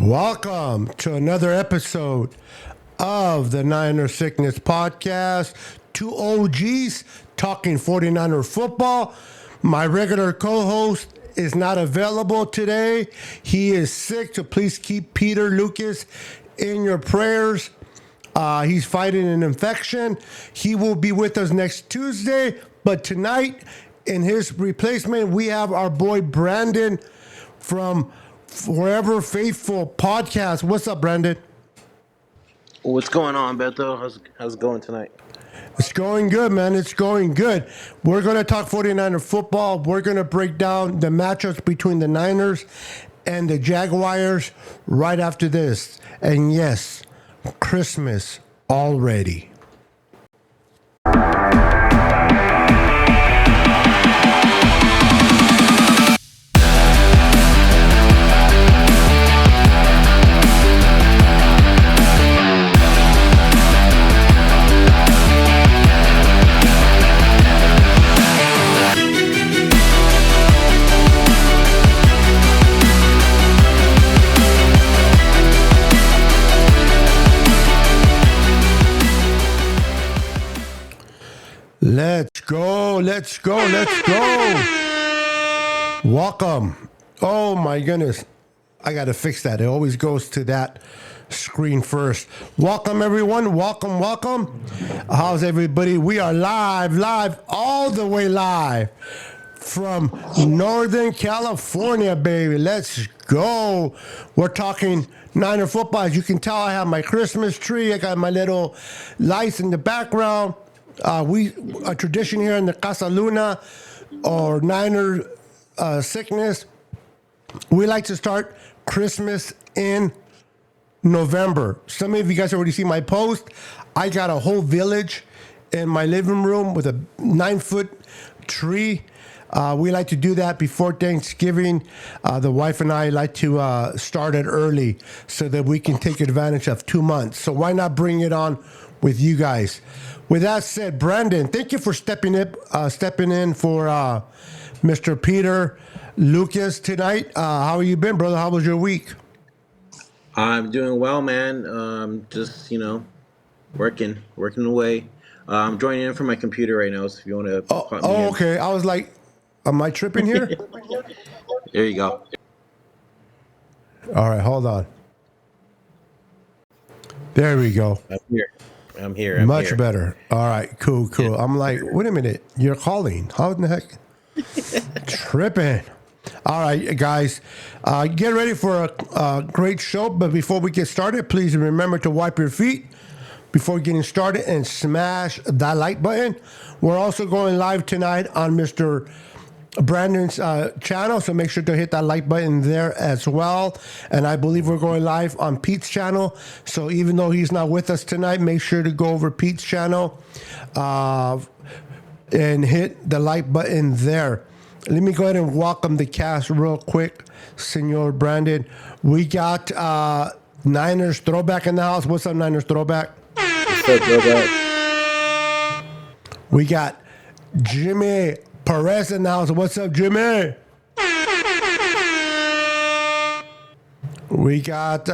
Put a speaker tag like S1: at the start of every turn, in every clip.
S1: Welcome to another episode of the Niner Sickness Podcast. Two OGs talking 49er football. My regular co-host is not available today. He is sick, so please keep Peter Lucas in your prayers. He's fighting an infection. He will be with us next Tuesday, but tonight, in his replacement, we have our boy Brandon from Forever Faithful Podcast. What's up, Brandon?
S2: What's going on, Beto? How's it going tonight?
S1: It's going good, man. It's going good. We're going to talk 49er football. We're going to break down the matchups between the Niners and the Jaguars right after this. And yes, Christmas already. Let's go. Welcome. Oh my goodness. I got to fix that. It always goes to that screen first. Welcome everyone. Welcome. How's everybody? We are live, all the way live from Northern California, baby. Let's go. We're talking Niner football. As you can tell, I have my Christmas tree. I got my little lights in the background. A tradition here in the Casa Luna or Niner sickness. We like to start Christmas in November. Some of you guys already see my post. I got a whole village in my living room with a 9-foot tree. We like to do that before Thanksgiving. The wife and I like to start it early so that we can take advantage of 2 months. So why not bring it on with you guys? With that said, Brandon, thank you for stepping in for Mr. Peter Lucas tonight. How have you been, brother? How was your week?
S2: I'm doing well, man. Just working away. I'm joining in from my computer right now, so if you want to.
S1: Okay. I was like, am I tripping here?
S2: There you go.
S1: All right, hold on. There we go.
S2: I'm here.
S1: Much better. All right, cool. I'm like, wait a minute. You're calling. How in the heck? Tripping. All right, guys. Get ready for a great show. But before we get started, please remember to wipe your feet before getting started and smash that like button. We're also going live tonight on Mr. Brandon's channel, so make sure to hit that like button there as well. And I believe we're going live on Pete's channel, so even though he's not with us tonight, make sure to go over Pete's channel and hit the like button there. Let me go ahead and welcome the cast real quick, Senor Brandon. We got Niners Throwback in the house. What's up, Niners Throwback?
S2: What's up, Throwback?
S1: We got Jimmy Perez in the house. What's up, Jimmy? We got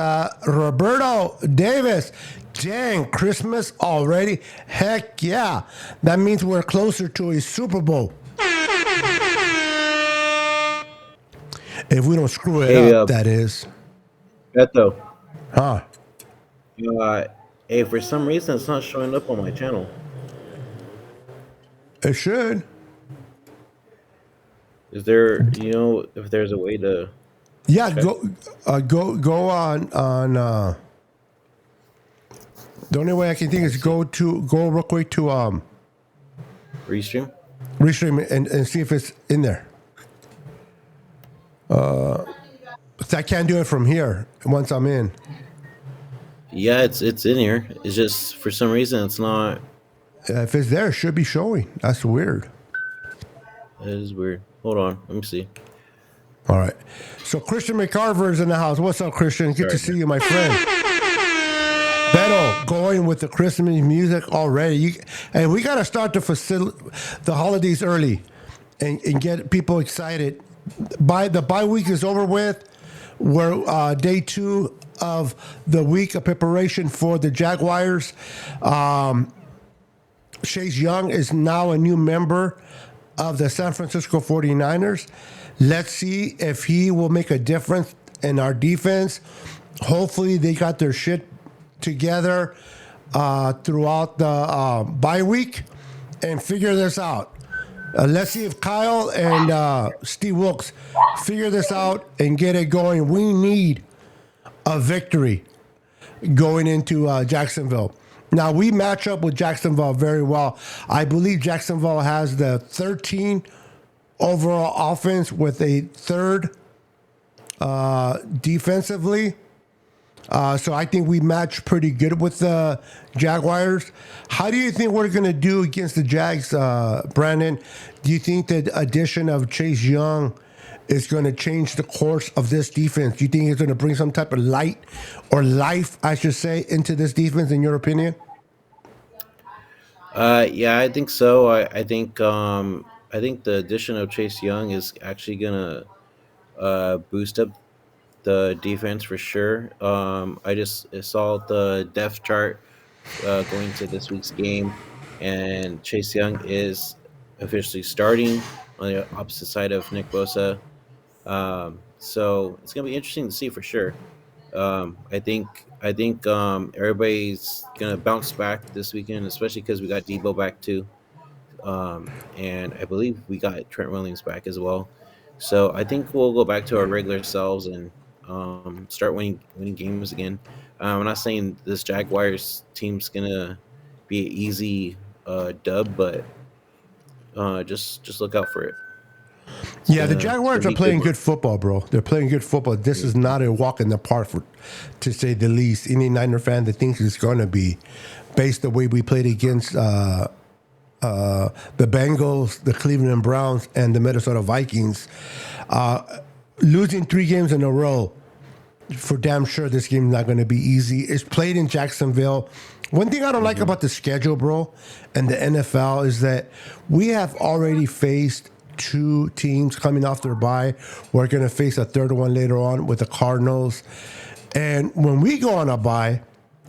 S1: Roberto Davis. Dang, Christmas already? Heck yeah. That means we're closer to a Super Bowl. If we don't screw it up, that is.
S2: Beto.
S1: Huh?
S2: Hey, for some reason, it's not showing up on my channel.
S1: It should.
S2: Is there, if there's a way to?
S1: Yeah, check? go on. The only way I can think is go real quick to
S2: Restream
S1: and see if it's in there. I can't do it from here once I'm in.
S2: Yeah, it's in here. It's just for some reason it's not.
S1: If it's there, it should be showing. That's weird.
S2: That is weird. Hold on, let me see.
S1: All right. So Christian McCarver is in the house. What's up, Christian? Good to see you, my friend. Beto, going with the Christmas music already. And we got to start the holidays early and get people excited. The bye week is over with. We're day 2 of the week of preparation for the Jaguars. Chase Young is now a new member of the San Francisco 49ers. Let's see if he will make a difference in our defense. Hopefully, they got their shit together throughout the bye week and figure this out. Let's see if Kyle and Steve Wilkes figure this out and get it going. We need a victory going into Jacksonville. Now, we match up with Jacksonville very well. I believe Jacksonville has the 13 overall offense with a third defensively. So I think we match pretty good with the Jaguars. How do you think we're going to do against the Jags, Brandon? Do you think the addition of Chase Young is going to change the course of this defense? Do you think it's going to bring some type of light or life, I should say, into this defense, in your opinion?
S2: Yeah, I think so. I think the addition of Chase Young is actually gonna boost up the defense for sure. I just saw the depth chart going to this week's game, and Chase Young is officially starting on the opposite side of Nick Bosa. So it's gonna be interesting to see for sure. I think everybody's gonna bounce back this weekend, especially because we got Debo back too, and I believe we got Trent Williams back as well. So I think we'll go back to our regular selves and start winning games again. I'm not saying this Jaguars team's gonna be an easy dub, but just look out for it.
S1: Yeah, the
S2: It's gonna
S1: Jaguars are
S2: be a good
S1: playing
S2: one.
S1: good football, bro. They're playing good football. This is not a walk in the park, to say the least. Any Niner fan that thinks it's going to be, based the way we played against the Bengals, the Cleveland Browns, and the Minnesota Vikings, losing 3 games in a row, for damn sure this game is not going to be easy. It's played in Jacksonville. One thing I don't like about the schedule, bro, and the NFL is that we have already faced 2 teams coming off their bye. We're going to face a third one later on with the Cardinals. And when we go on a bye,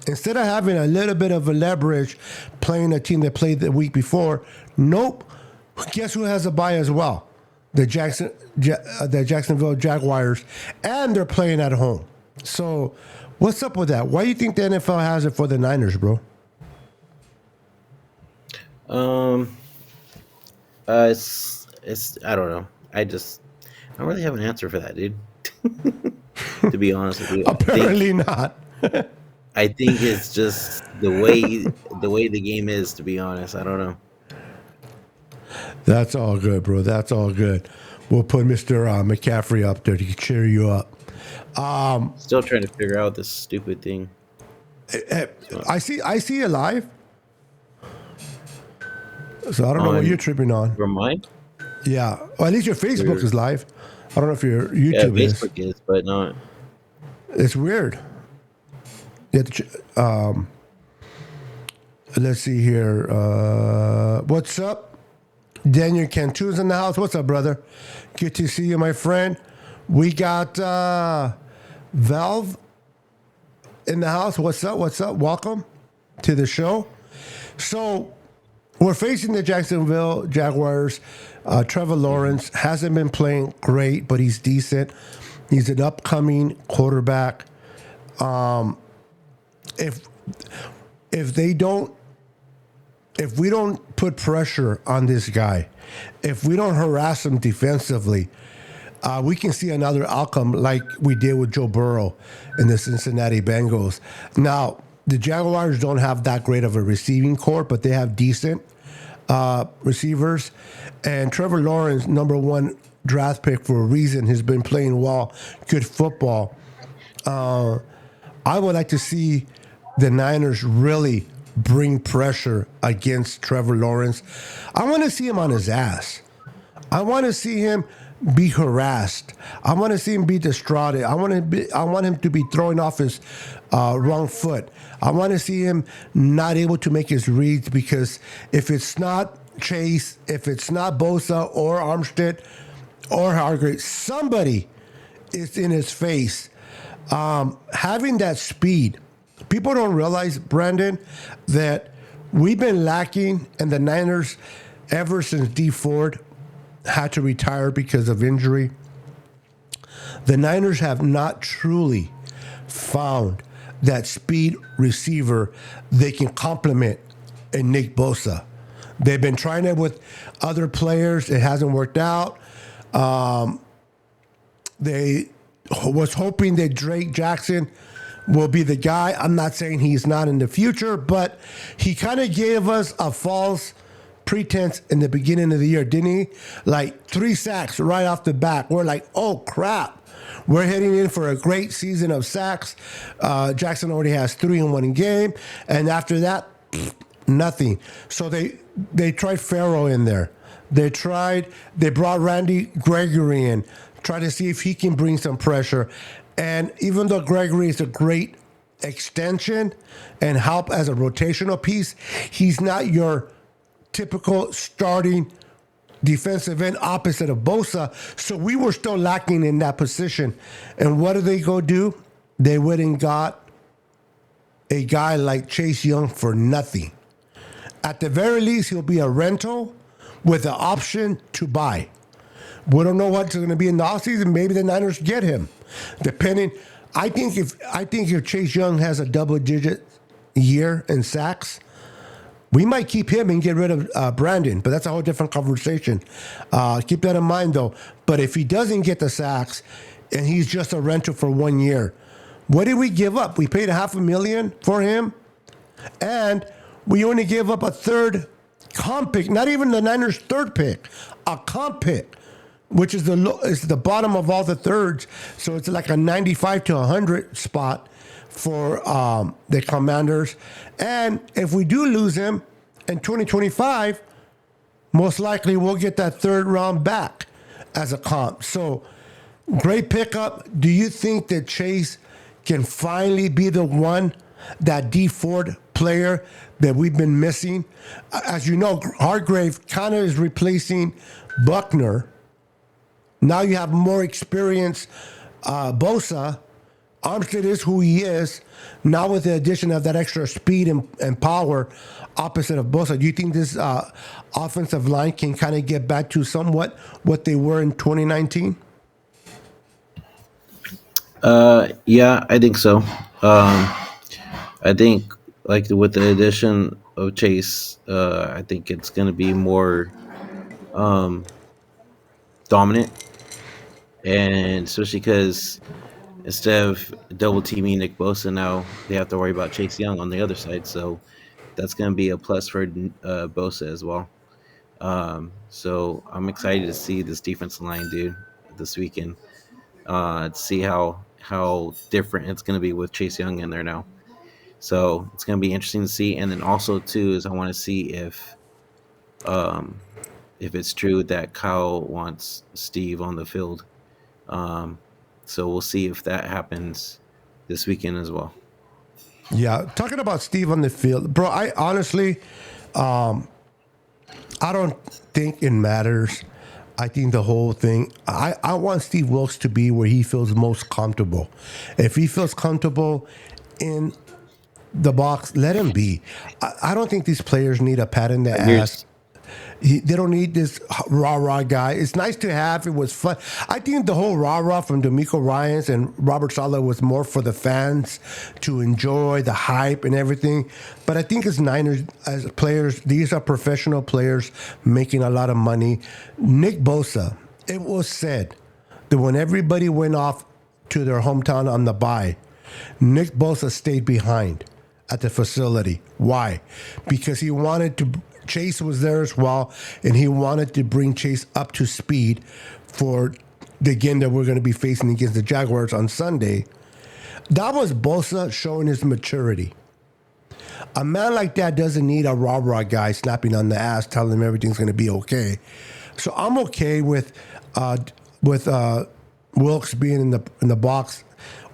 S1: instead of having a little bit of a leverage playing a team that played the week before, nope. Guess who has a bye as well? The Jacksonville Jaguars, and they're playing at home. So, what's up with that? Why do you think the NFL has it for the Niners, bro?
S2: Um, it's I don't know. I don't really have an answer for that, dude. To be honest with you,
S1: Apparently not.
S2: I think it's just the way the game is. To be honest, I don't know.
S1: That's all good, bro. That's all good. We'll put Mr. McCaffrey up there to cheer you up.
S2: Still trying to figure out this stupid thing. So,
S1: I see it live, so I don't know what
S2: on
S1: you're tripping on.
S2: from mine,
S1: Yeah, well, at least your Facebook
S2: your
S1: is live. I don't know if your
S2: yeah,
S1: YouTube is.
S2: Facebook is, but not.
S1: It's weird. You have to let's see here. What's up? Daniel Cantu's in the house. What's up, brother? Good to see you, my friend. We got Valve in the house. What's up? What's up? Welcome to the show. So we're facing the Jacksonville Jaguars. Trevor Lawrence hasn't been playing great, but he's decent. He's an upcoming quarterback. If they don't, if we don't put pressure on this guy, if we don't harass him defensively, we can see another outcome like we did with Joe Burrow in the Cincinnati Bengals. Now, the Jaguars don't have that great of a receiving corps, but they have decent receivers. And Trevor Lawrence, #1 draft pick for a reason, has been playing well, good football. I would like to see the Niners really bring pressure against Trevor Lawrence. I want to see him on his ass. I want to see him be harassed. I want to see him be distraught. I want him to be throwing off his wrong foot. I want to see him not able to make his reads, because if it's not Chase, if it's not Bosa or Armstead or Hargrave, somebody it's in his face. Having that speed, people don't realize, Brandon, that we've been lacking, and the Niners, ever since D Ford had to retire because of injury, the Niners have not truly found that speed receiver they can complement in Nick Bosa. They've been trying it with other players. It hasn't worked out. They was hoping that Drake Jackson will be the guy. I'm not saying he's not in the future, but he kind of gave us a false pretense in the beginning of the year, didn't he? Like 3 sacks right off the bat. We're like, oh crap. We're heading in for a great season of sacks. Jackson already has 3 in one game. And after that, nothing. So they tried Farrell in there. They brought Randy Gregory in, try to see if he can bring some pressure. And even though Gregory is a great extension and help as a rotational piece, he's not your typical starting defensive end opposite of Bosa. So we were still lacking in that position. And what did they go do? They went and got a guy like Chase Young for nothing. At the very least, he'll be a rental with the option to buy. We don't know what's going to be in the offseason. Maybe the Niners get him, depending. I think if Chase Young has a double-digit year in sacks, we might keep him and get rid of Brandon, but that's a whole different conversation. Keep that in mind, though. But if he doesn't get the sacks and he's just a rental for 1 year, what did we give up? We paid $500,000 for him, and we only gave up a third comp pick, not even the Niners' third pick, a comp pick, which is the bottom of all the thirds. So it's like a 95 to 100 spot for the Commanders. And if we do lose him in 2025, most likely we'll get that third round back as a comp. So great pickup. Do you think that Chase can finally be the one, that D Ford player that we've been missing? As you know, Hargrave kind of is replacing Buckner. Now you have more experience, Bosa. Armstead is who he is. Now with the addition of that extra speed and power opposite of Bosa, do you think this offensive line can kind of get back to somewhat what they were in 2019?
S2: Yeah, I think so. I think like with the addition of Chase, I think it's going to be more dominant, and especially because instead of double teaming Nick Bosa, now they have to worry about Chase Young on the other side. So that's going to be a plus for Bosa as well. So I'm excited to see this defensive line, dude, this weekend. To see how different it's going to be with Chase Young in there now. So it's going to be interesting to see. And then also too is I want to see if it's true that Kyle wants Steve on the field. So we'll see if that happens this weekend as well.
S1: Yeah, talking about Steve on the field, bro, I honestly, I don't think it matters. I think the whole thing, I want Steve Wilkes to be where he feels most comfortable. If he feels comfortable in the box, let him be. I don't think these players need a pat in the ass. They don't need this rah-rah guy. It's nice to have. It was fun. I think the whole rah-rah from D'Amico Ryans and Robert Saleh was more for the fans to enjoy the hype and everything. But I think as Niners, as players, these are professional players making a lot of money. Nick Bosa, it was said that when everybody went off to their hometown on the bye, Nick Bosa stayed behind at the facility. Why? Because he wanted to... Chase was there as well, and he wanted to bring Chase up to speed for the game that we're going to be facing against the Jaguars on Sunday. That was Bosa showing his maturity. A man like that doesn't need a rah-rah guy snapping on the ass telling him everything's going to be okay. So I'm okay with Wilkes being in the box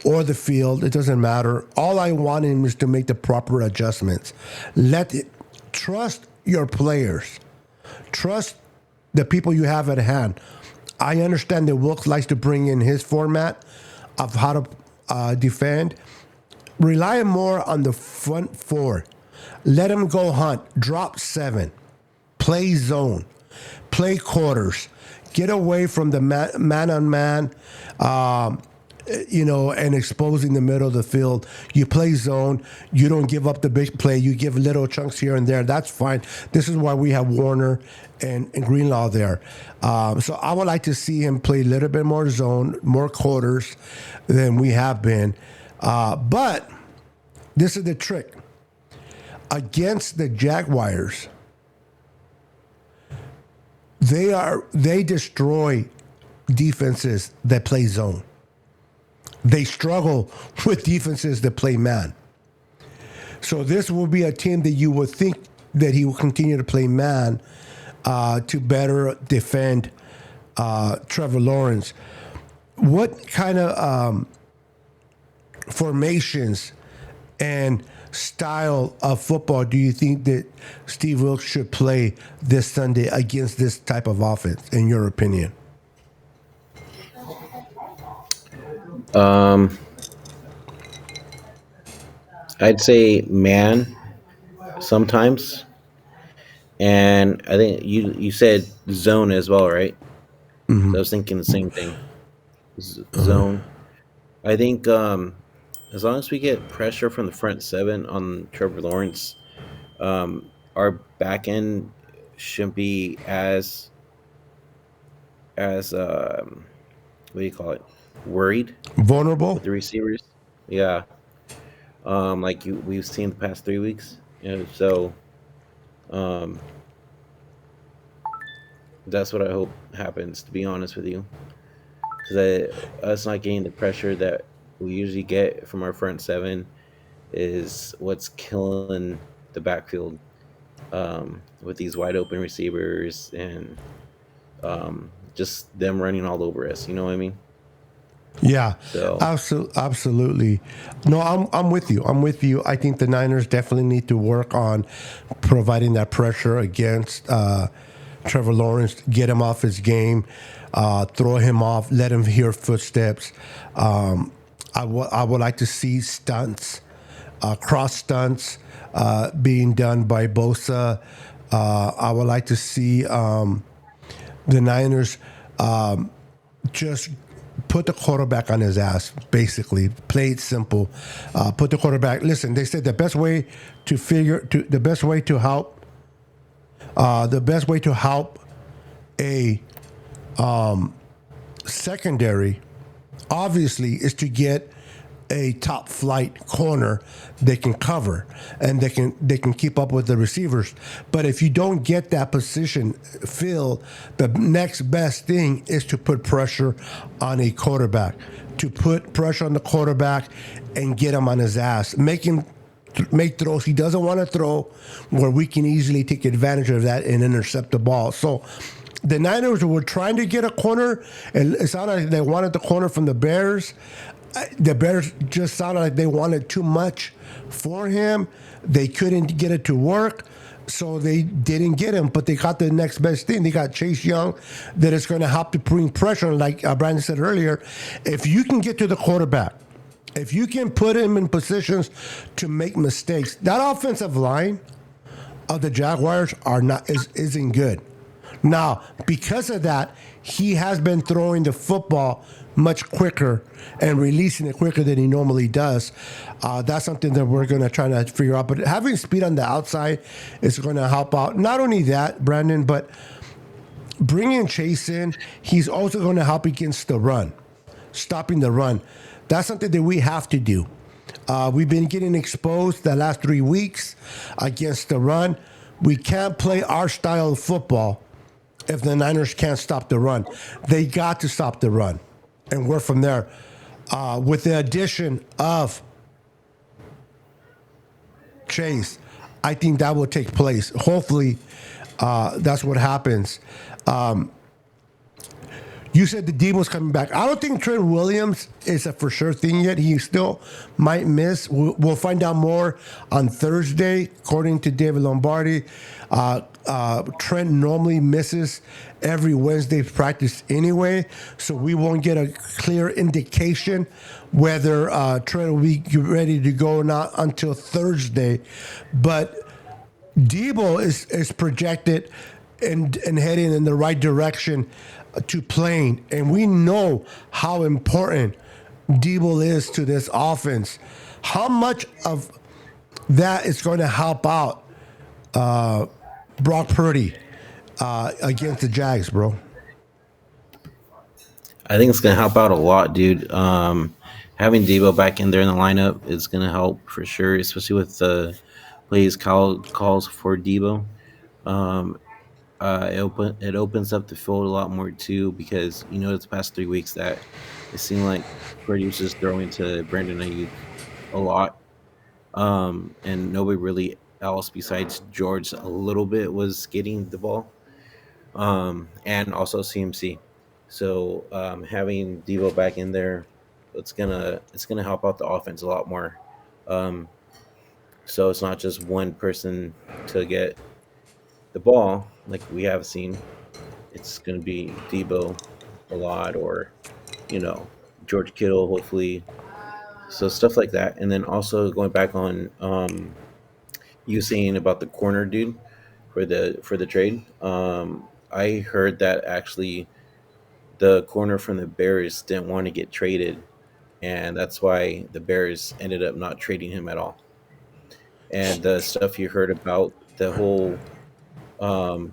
S1: or the field. It doesn't matter. All I want him is to make the proper adjustments. Trust your players. Trust the people you have at hand. I understand that Wilkes likes to bring in his format of how to defend. Rely more on the front four. Let him go hunt. Drop 7. Play zone. Play quarters. Get away from the man on man, and exposing the middle of the field. You play zone. You don't give up the big play. You give little chunks here and there. That's fine. This is why we have Warner and Greenlaw there. So I would like to see him play a little bit more zone, more quarters than we have been. But this is the trick. Against the Jaguars, they destroy defenses that play zone. They struggle with defenses that play man. So this will be a team that you would think that he will continue to play man to better defend Trevor Lawrence. What kind of formations and style of football do you think that Steve Wilkes should play this Sunday against this type of offense, in your opinion?
S2: I'd say man sometimes, and I think you said zone as well, right? So I was thinking the same thing. Zone. I think as long as we get pressure from the front 7 on Trevor Lawrence, our back end shouldn't be as what do you call it, worried
S1: Vulnerable?
S2: with the receivers. Yeah, we've seen the past 3 weeks. So um, that's what I hope happens. To be honest with you, because us not getting the pressure that we usually get from our front 7 is what's killing the backfield, with these wide open receivers and just them running all over us. You know what I mean?
S1: Yeah,
S2: So
S1: absolutely. No, I'm with you. I'm with you. I think the Niners definitely need to work on providing that pressure against Trevor Lawrence, get him off his game, throw him off, let him hear footsteps. I would like to see stunts, cross stunts being done by Bosa. I would like to see the Niners just put the quarterback on his ass, basically. Play it simple. Put the quarterback. Listen, they said the best way to help a secondary, obviously, is to get a top flight corner they can cover and they can keep up with the receivers. But if you don't get that position filled, the next best thing is to put pressure on a quarterback, to put pressure on the quarterback and get him on his ass, make throws he doesn't want to throw, where we can easily take advantage of that and intercept the ball. So the Niners were trying to get a corner, and it sounded like they wanted the corner from the Bears. The Bears just sounded like they wanted too much for him. They couldn't get it to work, so they didn't get him. But they got the next best thing. They got Chase Young that is going to help to bring pressure. Like Brandon said earlier, if you can get to the quarterback, if you can put him in positions to make mistakes, that offensive line of the Jaguars isn't good. Now, because of that, he has been throwing the football much quicker and releasing it quicker than he normally does. That's something that we're going to try to figure out. But having speed on the outside is going to help out. Not only that, Brandon, but bringing Chase in, he's also going to help against the run, stopping the run. That's something that we have to do. We've been getting exposed the last 3 weeks against the run. We can't play our style of football if the Niners can't stop the run. They got to stop the run. And we're from there. With the addition of Chase, I think that will take place. Hopefully, that's what happens. You said the Debo's coming back. I don't think Trent Williams is a for sure thing yet. He still might miss. We'll find out more on Thursday, according to David Lombardi. Trent normally misses every Wednesday practice anyway, so we won't get a clear indication whether Trent will be ready to go or not until Thursday. But Debo is projected and heading in the right direction to playing, and we know how important Debo is to this offense. How much of that is going to help out Brock Purdy against the Jags, bro?
S2: I think it's gonna help out a lot, dude. Having Debo back in there in the lineup is gonna help for sure, especially with the plays calls for Debo. Um, it opens up the field a lot more too, because the past 3 weeks that it seemed like Purdy was just throwing to Brandon Ayuk a lot, and nobody really else besides George a little bit was getting the ball, and also CMC. So having Devo back in there, it's gonna help out the offense a lot more. Um, so it's not just one person to get the ball like we have seen. It's gonna be Debo a lot, or George Kittle, hopefully. So stuff like that, and then also going back on you saying about the corner dude for the trade. I heard that actually the corner from the Bears didn't want to get traded, and that's why the Bears ended up not trading him at all. And the stuff you heard about the whole um,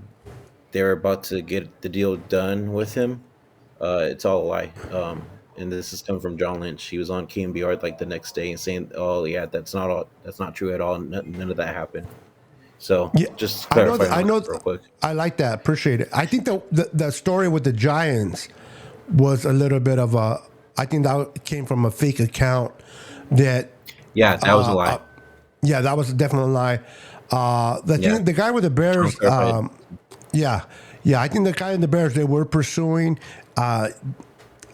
S2: they're about to get the deal done with him, it's all a lie. And this is coming from John Lynch. He was on KMBR like the next day and saying, "Oh yeah, that's not true at all. None of that happened." So
S1: Yeah,
S2: just
S1: I know.
S2: clarifying
S1: I
S2: on that
S1: know.
S2: real quick.
S1: I like that. Appreciate it. I think the story with the Giants was a little bit of a. I think that came from a fake account. That
S2: Yeah, that was a lie.
S1: yeah, that was definitely a lie.
S2: Yeah,
S1: The guy with the
S2: I'll
S1: Bears.
S2: clarify it.
S1: Yeah, yeah. I think the guy in the Bears they were pursuing.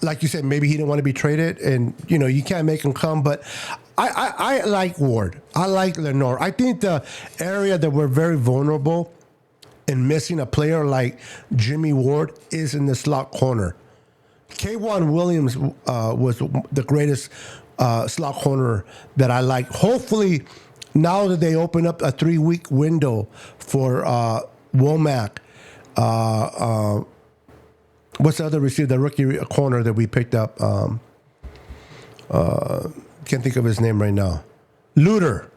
S1: Like you said, maybe he didn't want to be traded, and you can't make him come. But I like Ward. I like Lenore. I think the area that we're very vulnerable in missing a player like Jimmy Ward is in the slot corner. K1 Williams was the greatest slot corner that I like. Hopefully, now that they open up a 3-week window for Womack, what's the other receiver, the rookie corner that we picked up? Can't think of his name right now. Luter.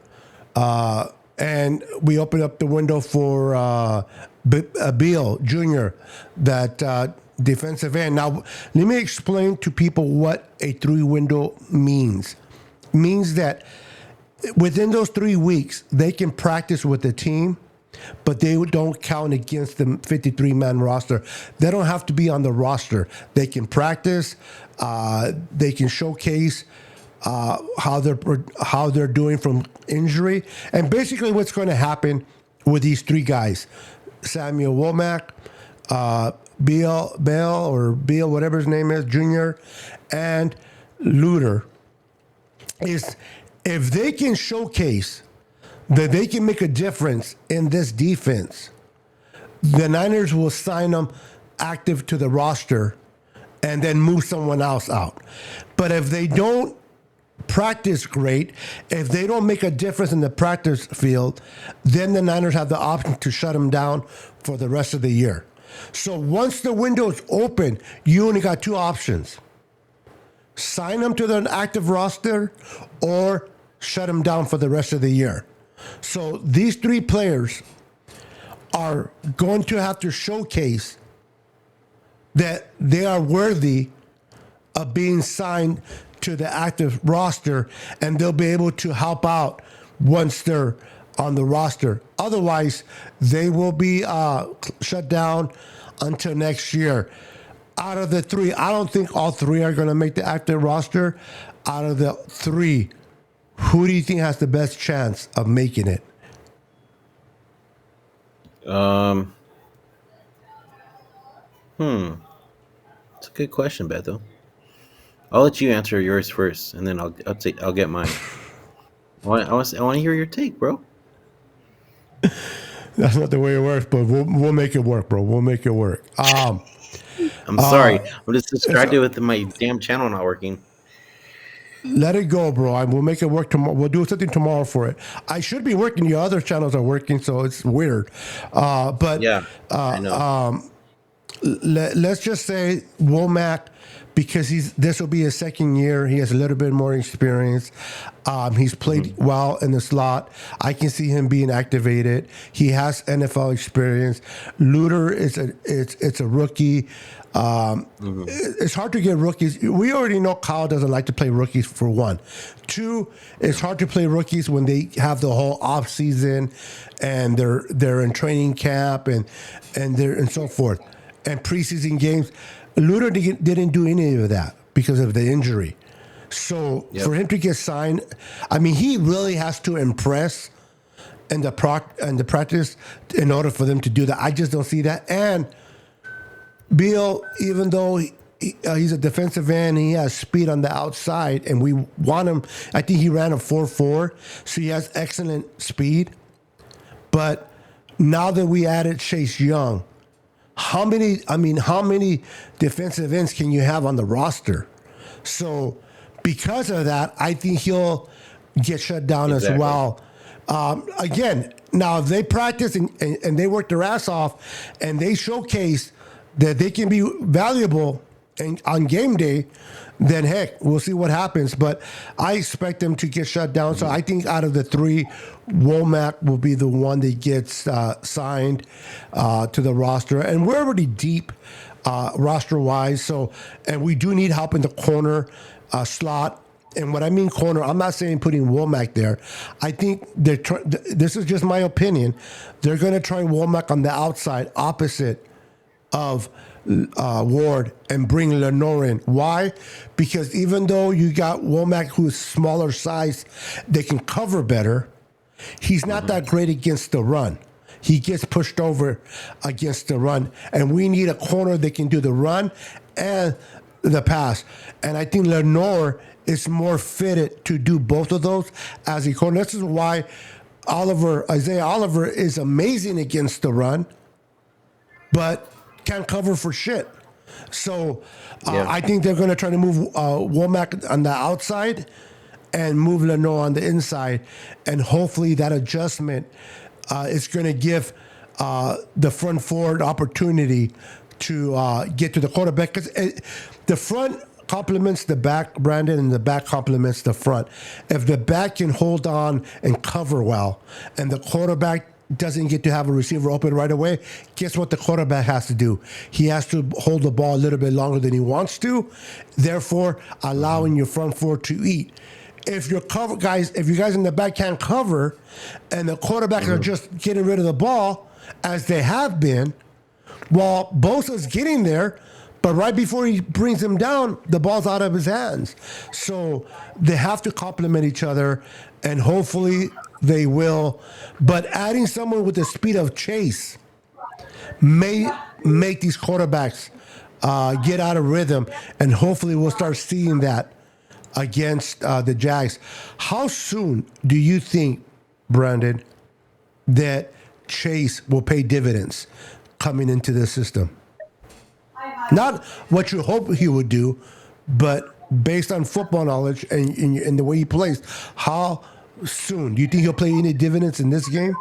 S1: And we opened up the window for Beal Jr., that defensive end. Now, let me explain to people what a 3 window means. Means that within those 3 weeks, they can practice with the team, but they don't count against the 53-man roster. They don't have to be on the roster. They can practice. They can showcase how they're doing from injury, and basically what's going to happen with these 3 guys: Samuel Womack, Beal, whatever his name is, Jr., and Luter, is if they can showcase that they can make a difference in this defense, the Niners will sign them active to the roster and then move someone else out. But if they don't practice great, if they don't make a difference in the practice field, then the Niners have the option to shut them down for the rest of the year. So once the window is open, you only got 2 options: sign them to the active roster or shut them down for the rest of the year. So these 3 players are going to have to showcase that they are worthy of being signed to the active roster, and they'll be able to help out once they're on the roster. Otherwise, they will be shut down until next year. Out of the 3, I don't think all 3 are going to make the active roster. Out of the 3, who do you think has the best chance of making it?
S2: Um, hmm. It's a good question, Beto. I'll let you answer yours first, and then I'll get mine. I want to hear your take, bro.
S1: That's not the way it works, but we'll make it work, bro. We'll make it work.
S2: I'm
S1: Uh,
S2: sorry. I'm just
S1: it's,
S2: distracted with my damn channel not working.
S1: let it go, bro. We'll make it work tomorrow. We'll do something tomorrow for it. I should be working. Your other channels are working, so it's weird. But
S2: Yeah, I know.
S1: let's just say Womack, because this will be his second year. He has a little bit more experience. He's played well in the slot. I can see him being activated. He has NFL experience. Luter is it's a rookie. It's hard to get rookies. We already know Kyle doesn't like to play rookies for one. Two, it's hard to play rookies when they have the whole off season and they're in training camp and they're and so forth and preseason games. Luter didn't do any of that because of the injury. So for him to get signed, I mean, he really has to impress in the practice in order for them to do that. I just don't see that. And Beal, even though he's a defensive end, he has speed on the outside, and we want him. I think he ran a 4.4, so he has excellent speed. But now that we added Chase Young, how many defensive ends can you have on the roster? So because of that, I think he'll get shut down as well. Again, now if they practice and they work their ass off and they showcase that they can be valuable on game day, then heck, we'll see what happens. But I expect them to get shut down. So I think out of the three, Womack will be the one that gets signed to the roster. And we're already deep roster-wise. So, and we do need help in the corner slot. And what I mean corner, I'm not saying putting Womack there. I think this is just my opinion. They're going to try Womack on the outside, opposite of Ward, and bring Lenore in. Why? Because even though you got Womack, who's smaller size, they can cover better. He's not that great against the run. He gets pushed over against the run, and we need a corner that can do the run and the pass. And I think Lenore is more fitted to do both of those as a corner. This is why Isaiah Oliver is amazing against the run, but can't cover for shit. So I think they're going to try to move Womack on the outside and move Lenore on the inside. And hopefully that adjustment is going to give the front forward opportunity to get to the quarterback. Because the front complements the back, Brandon, and the back complements the front. If the back can hold on and cover well, and the quarterback doesn't get to have a receiver open right away, guess what the quarterback has to do? He has to hold the ball a little bit longer than he wants to, therefore allowing your front four to eat. If you guys in the back can't cover and the quarterbacks are just getting rid of the ball, as they have been, while Bosa's getting there, but right before he brings him down, the ball's out of his hands. So they have to complement each other, and hopefully they will. But adding someone with the speed of Chase may make these quarterbacks get out of rhythm, and hopefully we'll start seeing that against the Jags. How soon do you think, Brandon, that Chase will pay dividends coming into the system? Not what you hope he would do, but based on football knowledge and the way he plays, how soon do you think he'll play any dividends in this game?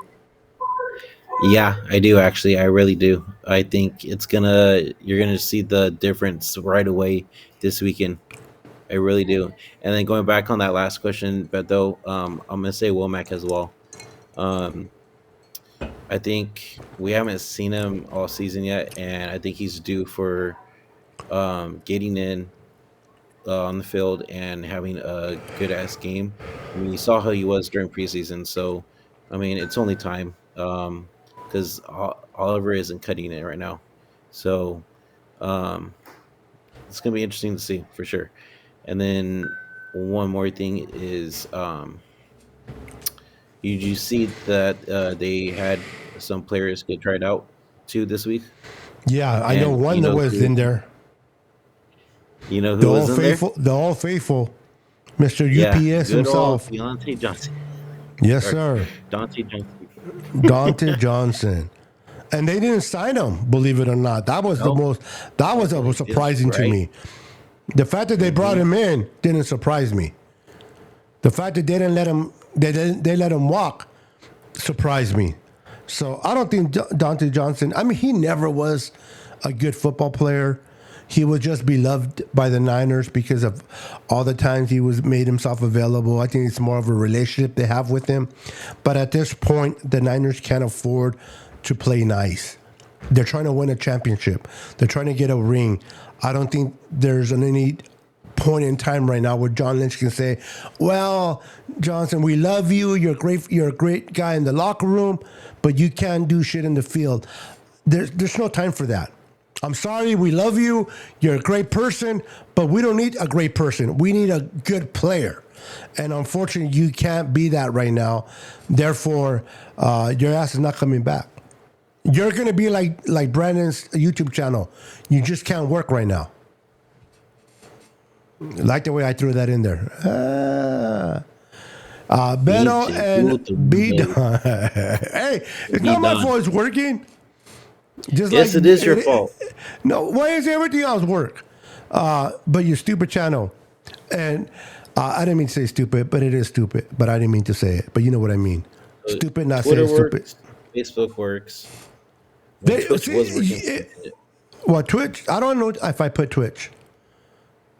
S2: Yeah, I do actually. I really do. I think you're gonna see the difference right away this weekend. I really do. And then going back on that last question, Beto, I'm gonna say Womack as well. Um, I think we haven't seen him all season yet, and I think he's due for getting in on the field and having a good ass game. I mean, you saw how he was during preseason, so I mean, it's only time because Oliver isn't cutting it right now. So um, it's gonna be interesting to see for sure. And then one more thing is, did you see that they had some players get tried out too this week?
S1: Yeah, I know
S2: And
S1: one
S2: you
S1: that
S2: know
S1: was
S2: who?
S1: in there.
S2: You know who was in there?
S1: The all faithful, Mr.
S2: Yeah,
S1: UPS
S2: good old
S1: himself.
S2: Deontay Johnson
S1: Yes,
S2: or
S1: sir.
S2: Dante Johnson.
S1: Dante Johnson. And they didn't sign him, believe it or not. That was the
S2: Nope.
S1: most. That was
S2: Really did,
S1: surprising to
S2: right?
S1: me. The fact that they brought him in didn't surprise me. The fact that they didn't let him, they let him walk, surprised me. So I don't think Dante Johnson. I mean, he never was a good football player. He was just beloved by the Niners because of all the times he was made himself available. I think it's more of a relationship they have with him. But at this point, the Niners can't afford to play nice. They're trying to win a championship. They're trying to get a ring. I don't think there's any point in time right now where John Lynch can say, "Well, Johnson, we love you. You're great. You're a great guy in the locker room, but you can't do shit in the field." There's no time for that. I'm sorry. We love you. You're a great person, but we don't need a great person. We need a good player. And unfortunately, you can't be that right now. Therefore, your ass is not coming back. You're going to be like Brandon's YouTube channel. You just can't work right now. Like the way I threw that in there. Beto and B. Hey, it's not my fault it's working. Just
S2: Yes,
S1: like
S2: it is your fault.
S1: No, why is everything else work? But your stupid channel. And I didn't mean to say stupid, but it is stupid. But I didn't mean to say it. But you know what I mean. Stupid, not
S2: Twitter
S1: saying stupid.
S2: works. Facebook works. Twitch was working.
S1: Well, Twitch, I don't know if I put Twitch.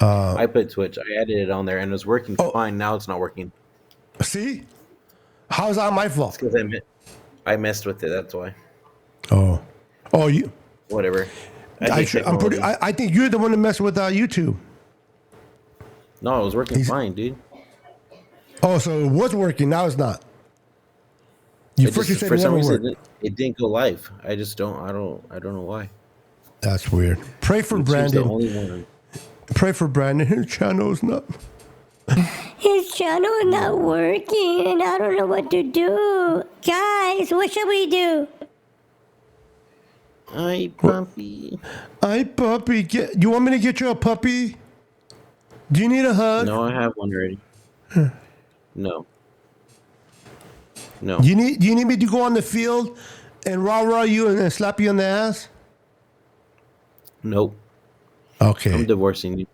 S2: I put Twitch. I added it on there and it was working fine. Now it's not working.
S1: See? How's that my fault?
S2: It's because I messed with it. That's why.
S1: Oh, you.
S2: Whatever.
S1: I think you're the one that messed with YouTube.
S2: No, it was working fine, dude.
S1: Oh, so it was working. Now it's not. You said
S2: for
S1: it
S2: some
S1: never
S2: reason
S1: worked.
S2: it didn't go live. I don't know why.
S1: That's weird. Pray for
S2: YouTube's
S1: Brandon.
S2: the only one.
S1: Pray for Brandon. His channel's not.
S3: His channel is not working, and I don't know what to do. Guys, what should we do?
S2: Hi, puppy.
S1: Hi, puppy. You want me to get you a puppy? Do you need a hug?
S2: No, I have one already. No. No.
S1: Do you need me to go on the field and rah you and then slap you on the ass?
S2: Nope.
S1: Okay.
S2: I'm divorcing you.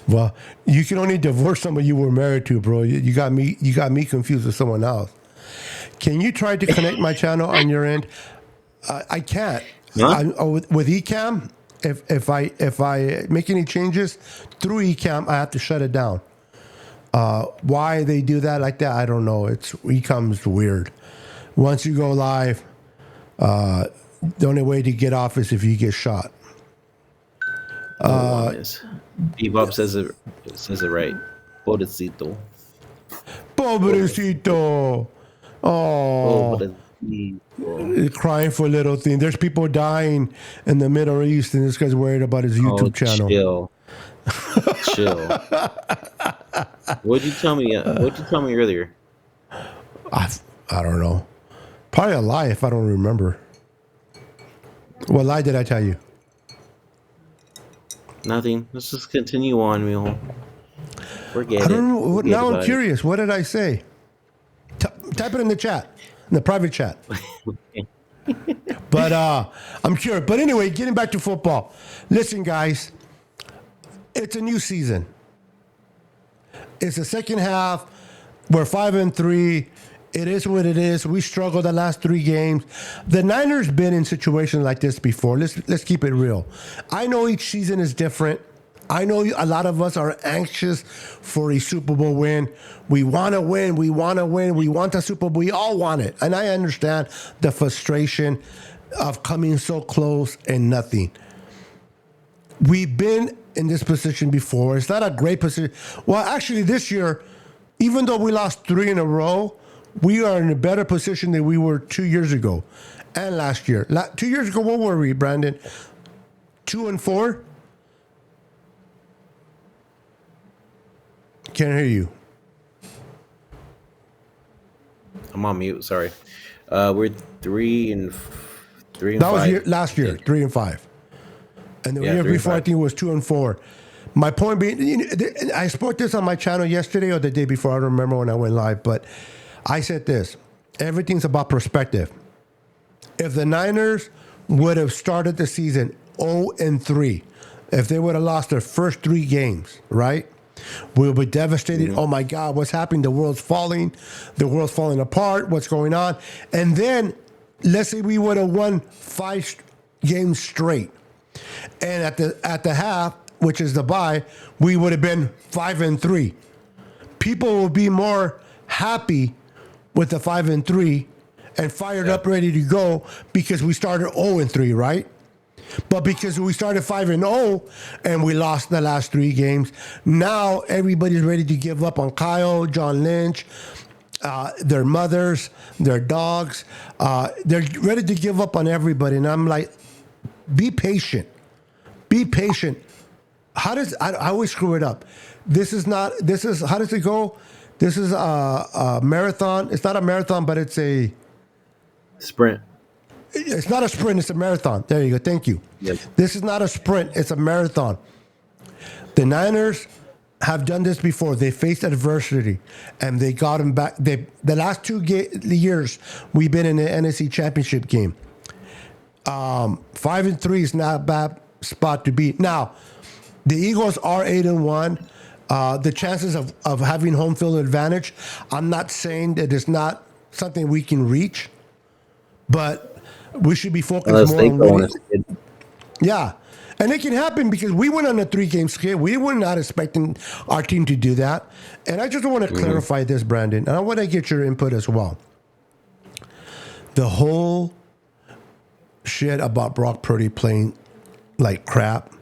S1: Well, you can only divorce somebody you were married to, bro. You got me confused with someone else. Can you try to connect my channel on your end? I can't.
S2: Huh?
S1: With Ecamm, if I make any changes through Ecamm, I have to shut it down. Why they do that like that, I don't know. Ecamm's weird. Once you go live, the only way to get off is if you get shot.
S2: Bebop says it right. Pobrecito.
S1: Pobrecito. Oh. Crying for little things. There's people dying in the Middle East, and this guy's worried about his YouTube channel.
S2: Chill. What'd you tell me? What'd you tell me earlier?
S1: I don't know. Probably a lie if I don't remember. What lie did I tell you?
S2: Nothing. Let's just continue on, Mule. Forget it.
S1: I don't know.
S2: Forget
S1: Now I'm
S2: about
S1: curious. What did I say? Type it in the chat, in the private chat. But I'm curious. But anyway, getting back to football. Listen, guys. It's a new season. It's the second half. We're 5-3. It is what it is. We struggled the last 3 games. The Niners been in situations like this before. Let's keep it real. I know each season is different. I know a lot of us are anxious for a Super Bowl win. We want to win. We want to win. We want the Super Bowl. We all want it. And I understand the frustration of coming so close and nothing. We've been in this position before. It's not a great position. Well, actually, this year, even though we lost 3 in a row, we are in a better position than we were 2 years ago and last year. 2 years ago, what were we, Brandon? 2-4? Can't hear you.
S2: I'm on mute. Sorry. We're 3-3.
S1: That was last year, 3-5. And the
S2: Yeah,
S1: year
S2: 3 and
S1: before, I
S2: 5.
S1: think it was 2-4. My point being, I spoke this on my channel yesterday or the day before. I don't remember when I went live, but I said this: everything's about perspective. If the Niners would have started the season 0-3, if they would have lost their first 3 games, right? We'll be devastated. Oh my God, what's happening? The world's falling. The world's falling apart. What's going on? And then, let's say we would have won 5 games straight. And at the half, which is the bye, we would have been 5-3. People will be more happy with the 5-3 and fired up, ready to go because we started 0-3, right? But because we started 5-0 and we lost the last 3 games, now everybody's ready to give up on Kyle, John Lynch, their mothers, their dogs. They're ready to give up on everybody. And I'm like, be patient. Be patient. I always screw it up. How does it go? This is a marathon. It's not a marathon, but it's a
S2: Sprint.
S1: It's not a sprint, it's a marathon. There you go. Thank you.
S2: Yep.
S1: This is not a sprint, it's a marathon. The Niners have done this before. They faced adversity and they got them back. The last 2 years, we've been in the NFC Championship game. 5-3 is not a bad spot to be. Now, the Eagles are 8-1. The chances of having home field advantage, I'm not saying that it's not something we can reach, but we should be focused
S2: Unless
S1: more
S2: they
S1: on
S2: go on
S1: winning.
S2: a skid.
S1: Yeah. And it can happen because we went on a 3-game skid. We were not expecting our team to do that. And I just want to clarify this, Brandon, and I want to get your input as well. The whole shit about Brock Purdy playing like crap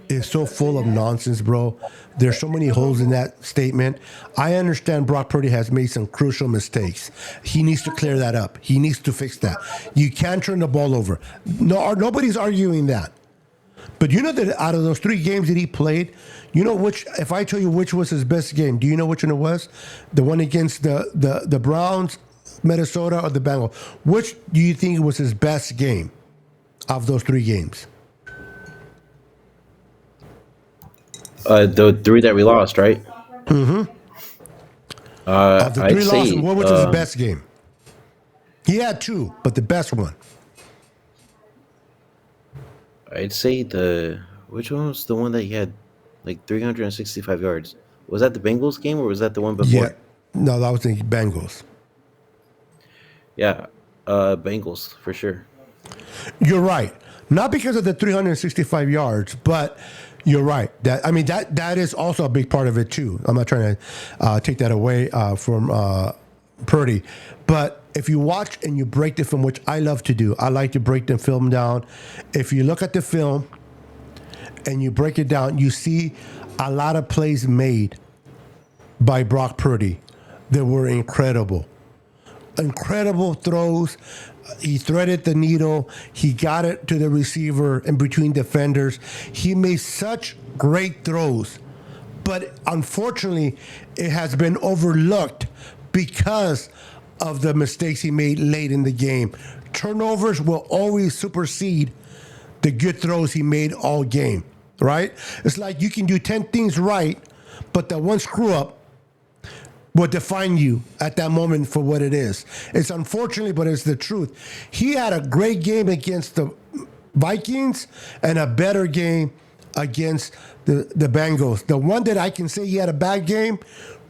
S1: is so full of nonsense, bro. There's so many holes in that statement. I understand Brock Purdy has made some crucial mistakes. He needs to clear that up. He needs to fix that. You can't turn the ball over. Nobody's arguing that. But you know that out of those 3 games that he played, you know which, if I tell you which was his best game, do you know which one it was? The one against the Browns, Minnesota, or the Bengals? Which do you think was his best game of those 3 games?
S2: The 3 that we lost, right?
S1: Of the 3
S2: I'd
S1: losses,
S2: say,
S1: what was his best game? He had 2, but the best one.
S2: I'd say which one was the one that he had like 365 yards? Was that the Bengals game or was that the one before?
S1: Yeah. No, that was the Bengals.
S2: Yeah, Bengals for sure.
S1: You're right. Not because of the 365 yards, but you're right. That is also a big part of it too. I'm not trying to take that away from Purdy, but if you watch and you break the film, which I love to do, I like to break the film down. If you look at the film and you break it down, you see a lot of plays made by Brock Purdy that were incredible. Incredible throws. He threaded the needle. He got it to the receiver in between defenders. He made such great throws. But unfortunately, it has been overlooked because of the mistakes he made late in the game. Turnovers will always supersede the good throws he made all game, right? It's like you can do 10 things right, but that one screw up will define you at that moment for what it is. It's unfortunately, but it's the truth. He had a great game against the Vikings and a better game against the Bengals. The one that I can say he had a bad game,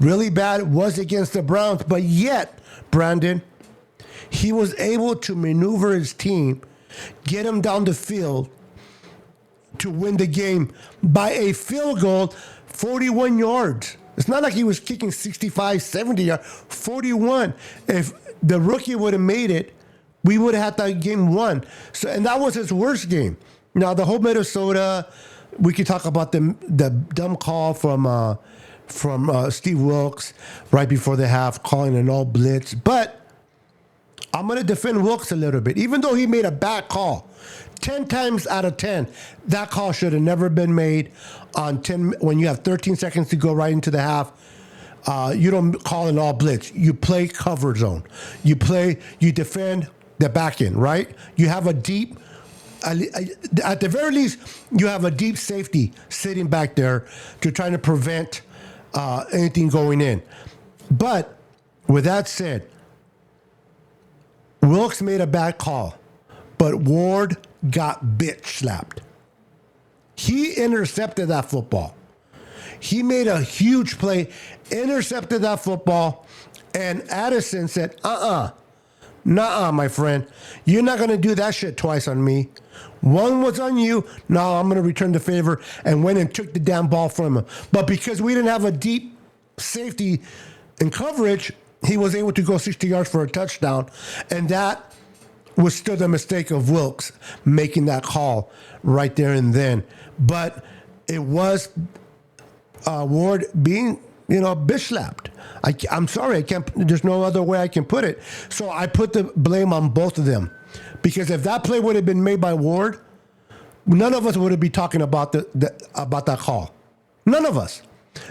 S1: really bad, was against the Browns, but yet, Brandon, he was able to maneuver his team, get him down the field to win the game by a field goal, 41 yards. It's not like he was kicking 65, 70 yards, 41. If the rookie would have made it, we would have had that game won. So, and that was his worst game. Now, the whole Minnesota, we could talk about the dumb call from Steve Wilkes right before the half, calling an all blitz. But I'm going to defend Wilkes a little bit, even though he made a bad call. 10 times out of 10, that call should have never been made on 10 when you have 13 seconds to go right into the half. You don't call an all blitz. You play cover zone. You defend the back end, right? You have a deep at the very least, you have a deep safety sitting back there to try to prevent anything going in. But with that said, Wilkes made a bad call, but Ward got bitch slapped. He intercepted that football. He made a huge play, intercepted that football, and Addison said, nuh-uh, my friend. You're not going to do that shit twice on me. One was on you. Now I'm going to return the favor, and went and took the damn ball from him. But because we didn't have a deep safety in coverage, he was able to go 60 yards for a touchdown, and that was still the mistake of Wilkes making that call right there and then. But it was Ward being, bitch slapped. I'm sorry, I can't. There's no other way I can put it. So I put the blame on both of them, because if that play would have been made by Ward, none of us would be talking about about that call. None of us.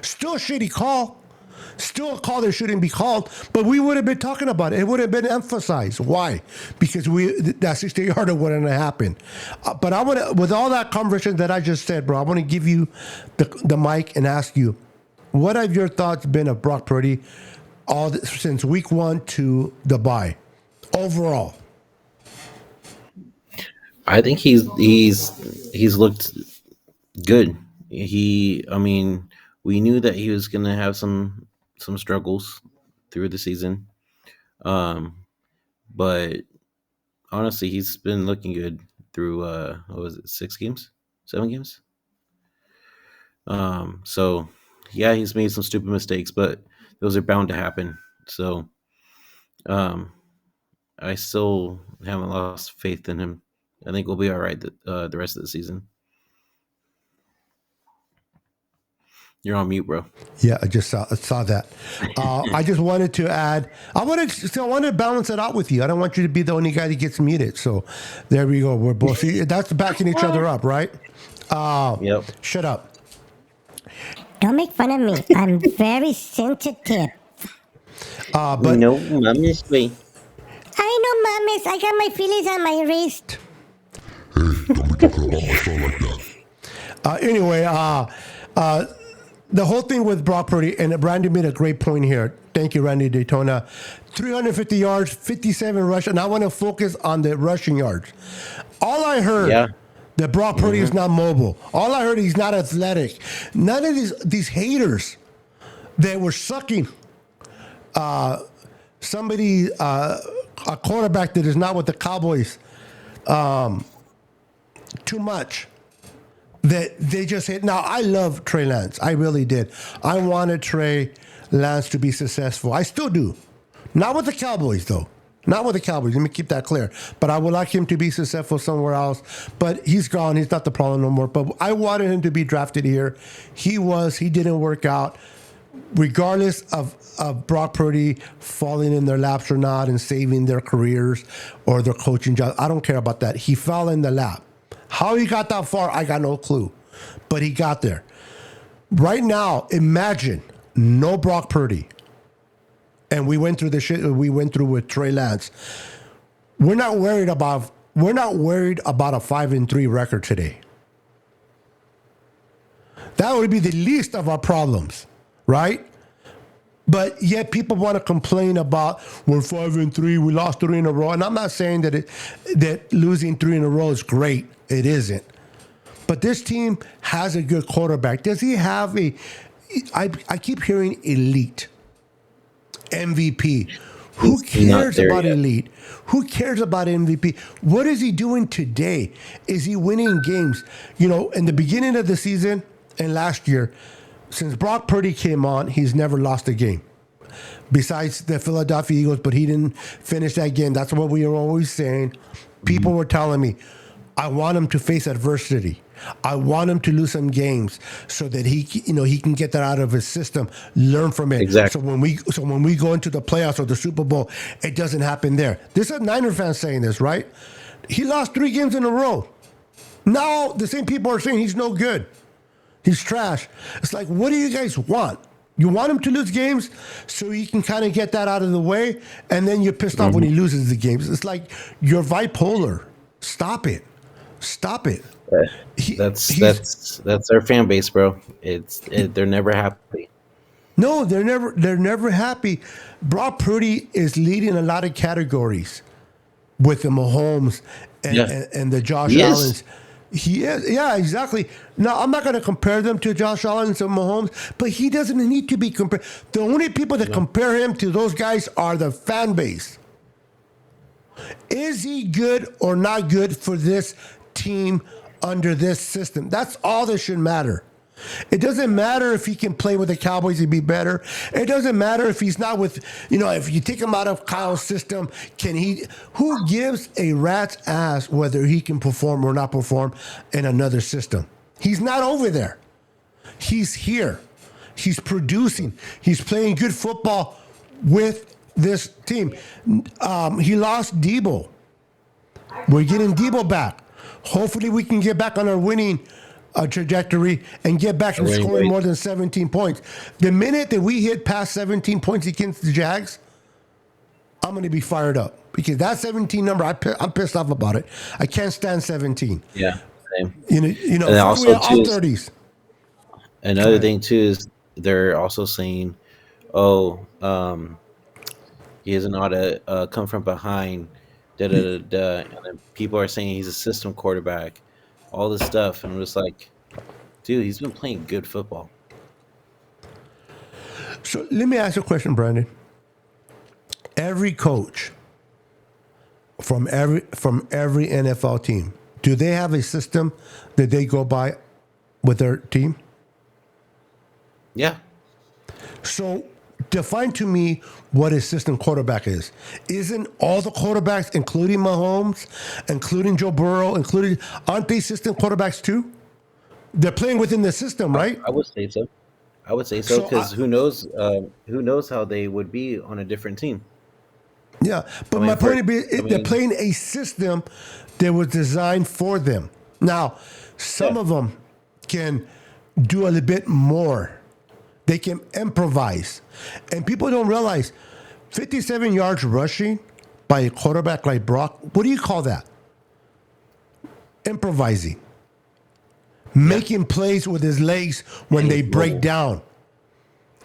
S1: Still a shitty call. Still a call that shouldn't be called, but we would have been talking about it. It would have been emphasized. Why? Because that 60-yarder wouldn't have happened. But I want to, with all that conversation that I just said, bro, I want to give you the mic and ask you, what have your thoughts been of Brock Purdy since week 1 to the bye overall?
S2: I think he's looked good. We knew that he was going to have some struggles through the season, but honestly, he's been looking good through what was it, 7 games? So yeah, he's made some stupid mistakes, but those are bound to happen. So I still haven't lost faith in him. I think we'll be all right the rest of the season. You're on mute, bro.
S1: Yeah, I just saw that. I just wanted to add. I wanted to balance it out with you. I don't want you to be the only guy that gets muted. So there we go. We're both. See, that's backing each other up, right?
S2: Yep.
S1: Shut up.
S3: Don't make fun of me. I'm very sensitive.
S1: But
S2: no, mommy's way.
S3: I know, mames. I got my feelings on my wrist.
S4: Hey, don't be talking about my son like that.
S1: Anyway, the whole thing with Brock Purdy, and Randy made a great point here. Thank you, Randy Daytona. 350 yards, 57 rush, and I want to focus on the rushing yards. All I heard that Brock Purdy is not mobile. All I heard he's not athletic. None of these haters that were sucking somebody, a quarterback that is not with the Cowboys, too much. That they just hit. Now, I love Trey Lance. I really did. I wanted Trey Lance to be successful. I still do. Not with the Cowboys, though. Not with the Cowboys. Let me keep that clear. But I would like him to be successful somewhere else. But he's gone. He's not the problem no more. But I wanted him to be drafted here. He was. He didn't work out. Regardless of Brock Purdy falling in their laps or not and saving their careers or their coaching job, I don't care about that. He fell in the lap. How he got that far, I got no clue. But he got there. Right now, imagine no Brock Purdy. And we went through the shit we went through with Trey Lance. We're not worried about a 5-3 record today. That would be the least of our problems, right? But yet people want to complain about we're 5-3, we lost 3 in a row. And I'm not saying that losing 3 in a row is great. It isn't. But this team has a good quarterback. Does he have I keep hearing elite, MVP. Who cares about elite? Who cares about MVP? What is he doing today? Is he winning games? In the beginning of the season and last year, since Brock Purdy came on, he's never lost a game. Besides the Philadelphia Eagles, but he didn't finish that game. That's what we were always saying. People were telling me, I want him to face adversity. I want him to lose some games so that he can get that out of his system, learn from it.
S2: Exactly.
S1: So when we go into the playoffs or the Super Bowl, it doesn't happen there. This is a Niner fan saying this, right? He lost 3 games in a row. Now the same people are saying he's no good. He's trash. It's like, what do you guys want? You want him to lose games so he can kind of get that out of the way, and then you're pissed off when he loses the games. It's like you're bipolar. Stop it. Stop it.
S2: Uh,
S1: He,
S2: That's
S1: he's
S2: that's that's our fan base, bro. They're never happy.
S1: no, they're never happy. Brock Purdy is leading a lot of categories with the Mahomes
S2: Yeah,
S1: and the Josh
S2: he is.
S1: Allens. He is, yeah, exactly. Now, I'm not going to compare them to Josh Allen and Mahomes, but he doesn't need to be compared. The only people that compare him to those guys are the fan base. Is he good or not good for this team under this system? That's all that should matter. It doesn't matter if he can play with the Cowboys and be better. It doesn't matter if he's not with, if you take him out of Kyle's system, can he? Who gives a rat's ass whether he can perform or not perform in another system? He's not over there. He's here. He's producing. He's playing good football with this team. He lost Debo. We're getting Debo back. Hopefully, we can get back on our winning trajectory and get back and scoring more than 17 points. The minute that we hit past 17 points against the Jags, I'm going to be fired up because that 17 number, I'm pissed off about it. I can't stand 17.
S2: Yeah, same.
S1: And
S2: then also,
S1: all
S2: too,
S1: 30s.
S2: Another thing too is they're also saying, "Oh, he doesn't know how to come from behind." Da da da da. And then people are saying he's a system quarterback. All this stuff, and I'm just like, dude, he's been playing good football.
S1: So let me ask you a question, Brandon. Every coach from every NFL team, do they have a system that they go by with their team?
S2: Yeah,
S1: So define to me what a system quarterback is. Isn't all the quarterbacks, including Mahomes, including Joe Burrow, aren't they system quarterbacks too? They're playing within the system, right?
S2: I would say so. I would say so
S1: So
S2: because who knows? Who knows how they would be on a different team?
S1: Yeah, but my point is, they're playing a system that was designed for them. Now, some of them can do a little bit more. They can improvise. And people don't realize 57 yards rushing by a quarterback like Brock, what do you call that? Improvising. Making plays with his legs when they break down.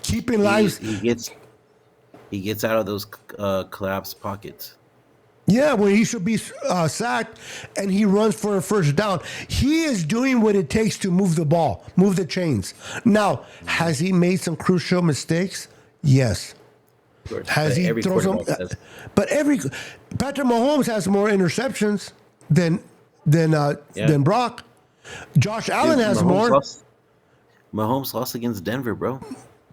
S1: Keeping lives.
S2: He gets out of those collapsed pockets.
S1: Yeah, when he should be sacked and he runs for a first down. He is doing what it takes to move the ball, move the chains. Now, has he made some crucial mistakes? Yes. Has he thrown some? But Patrick Mahomes has more interceptions than Brock. Josh Allen has more.
S2: Mahomes lost against Denver, bro.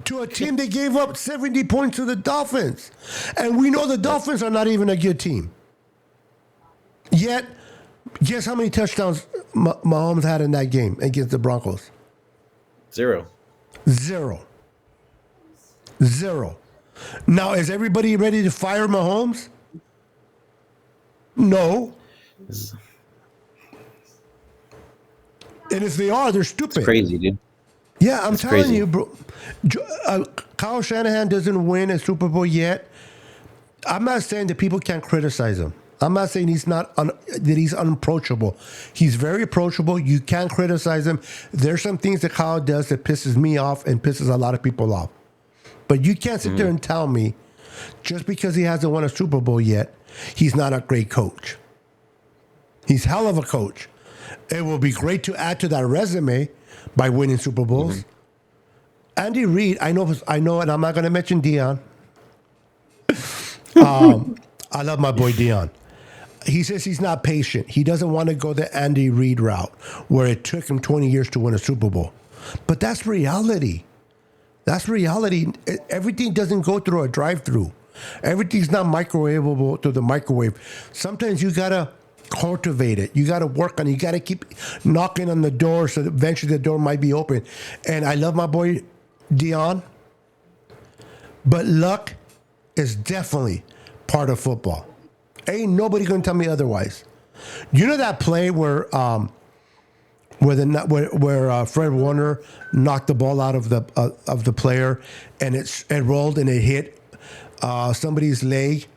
S1: To a team that gave up 70 points to the Dolphins. And we know the Dolphins are not even a good team. Yet, guess how many touchdowns Mahomes had in that game against the Broncos?
S2: Zero.
S1: Now, is everybody ready to fire Mahomes? No. And if they are, they're stupid.
S2: It's crazy, dude.
S1: Yeah, I'm telling you, bro. Kyle Shanahan doesn't win a Super Bowl yet. I'm not saying that people can't criticize him. I'm not saying that he's unapproachable. He's very approachable. You can't criticize him. There's some things that Kyle does that pisses me off and pisses a lot of people off. But you can't sit there and tell me just because he hasn't won a Super Bowl yet, he's not a great coach. He's hell of a coach. It will be great to add to that resume by winning Super Bowls. Andy Reid, I know, and I'm not going to mention Dion. I love my boy Dion. He says he's not patient. He doesn't want to go the Andy Reid route where it took him 20 years to win a Super Bowl. But that's reality. That's reality. Everything doesn't go through a drive-through. Everything's not microwavable through the microwave. Sometimes you got to cultivate it. You got to work on it. You got to keep knocking on the door so that eventually the door might be open. And I love my boy Dion. But luck is definitely part of football. Ain't nobody gonna tell me otherwise. You know that play where Fred Warner knocked the ball out of the player and it rolled and it hit somebody's leg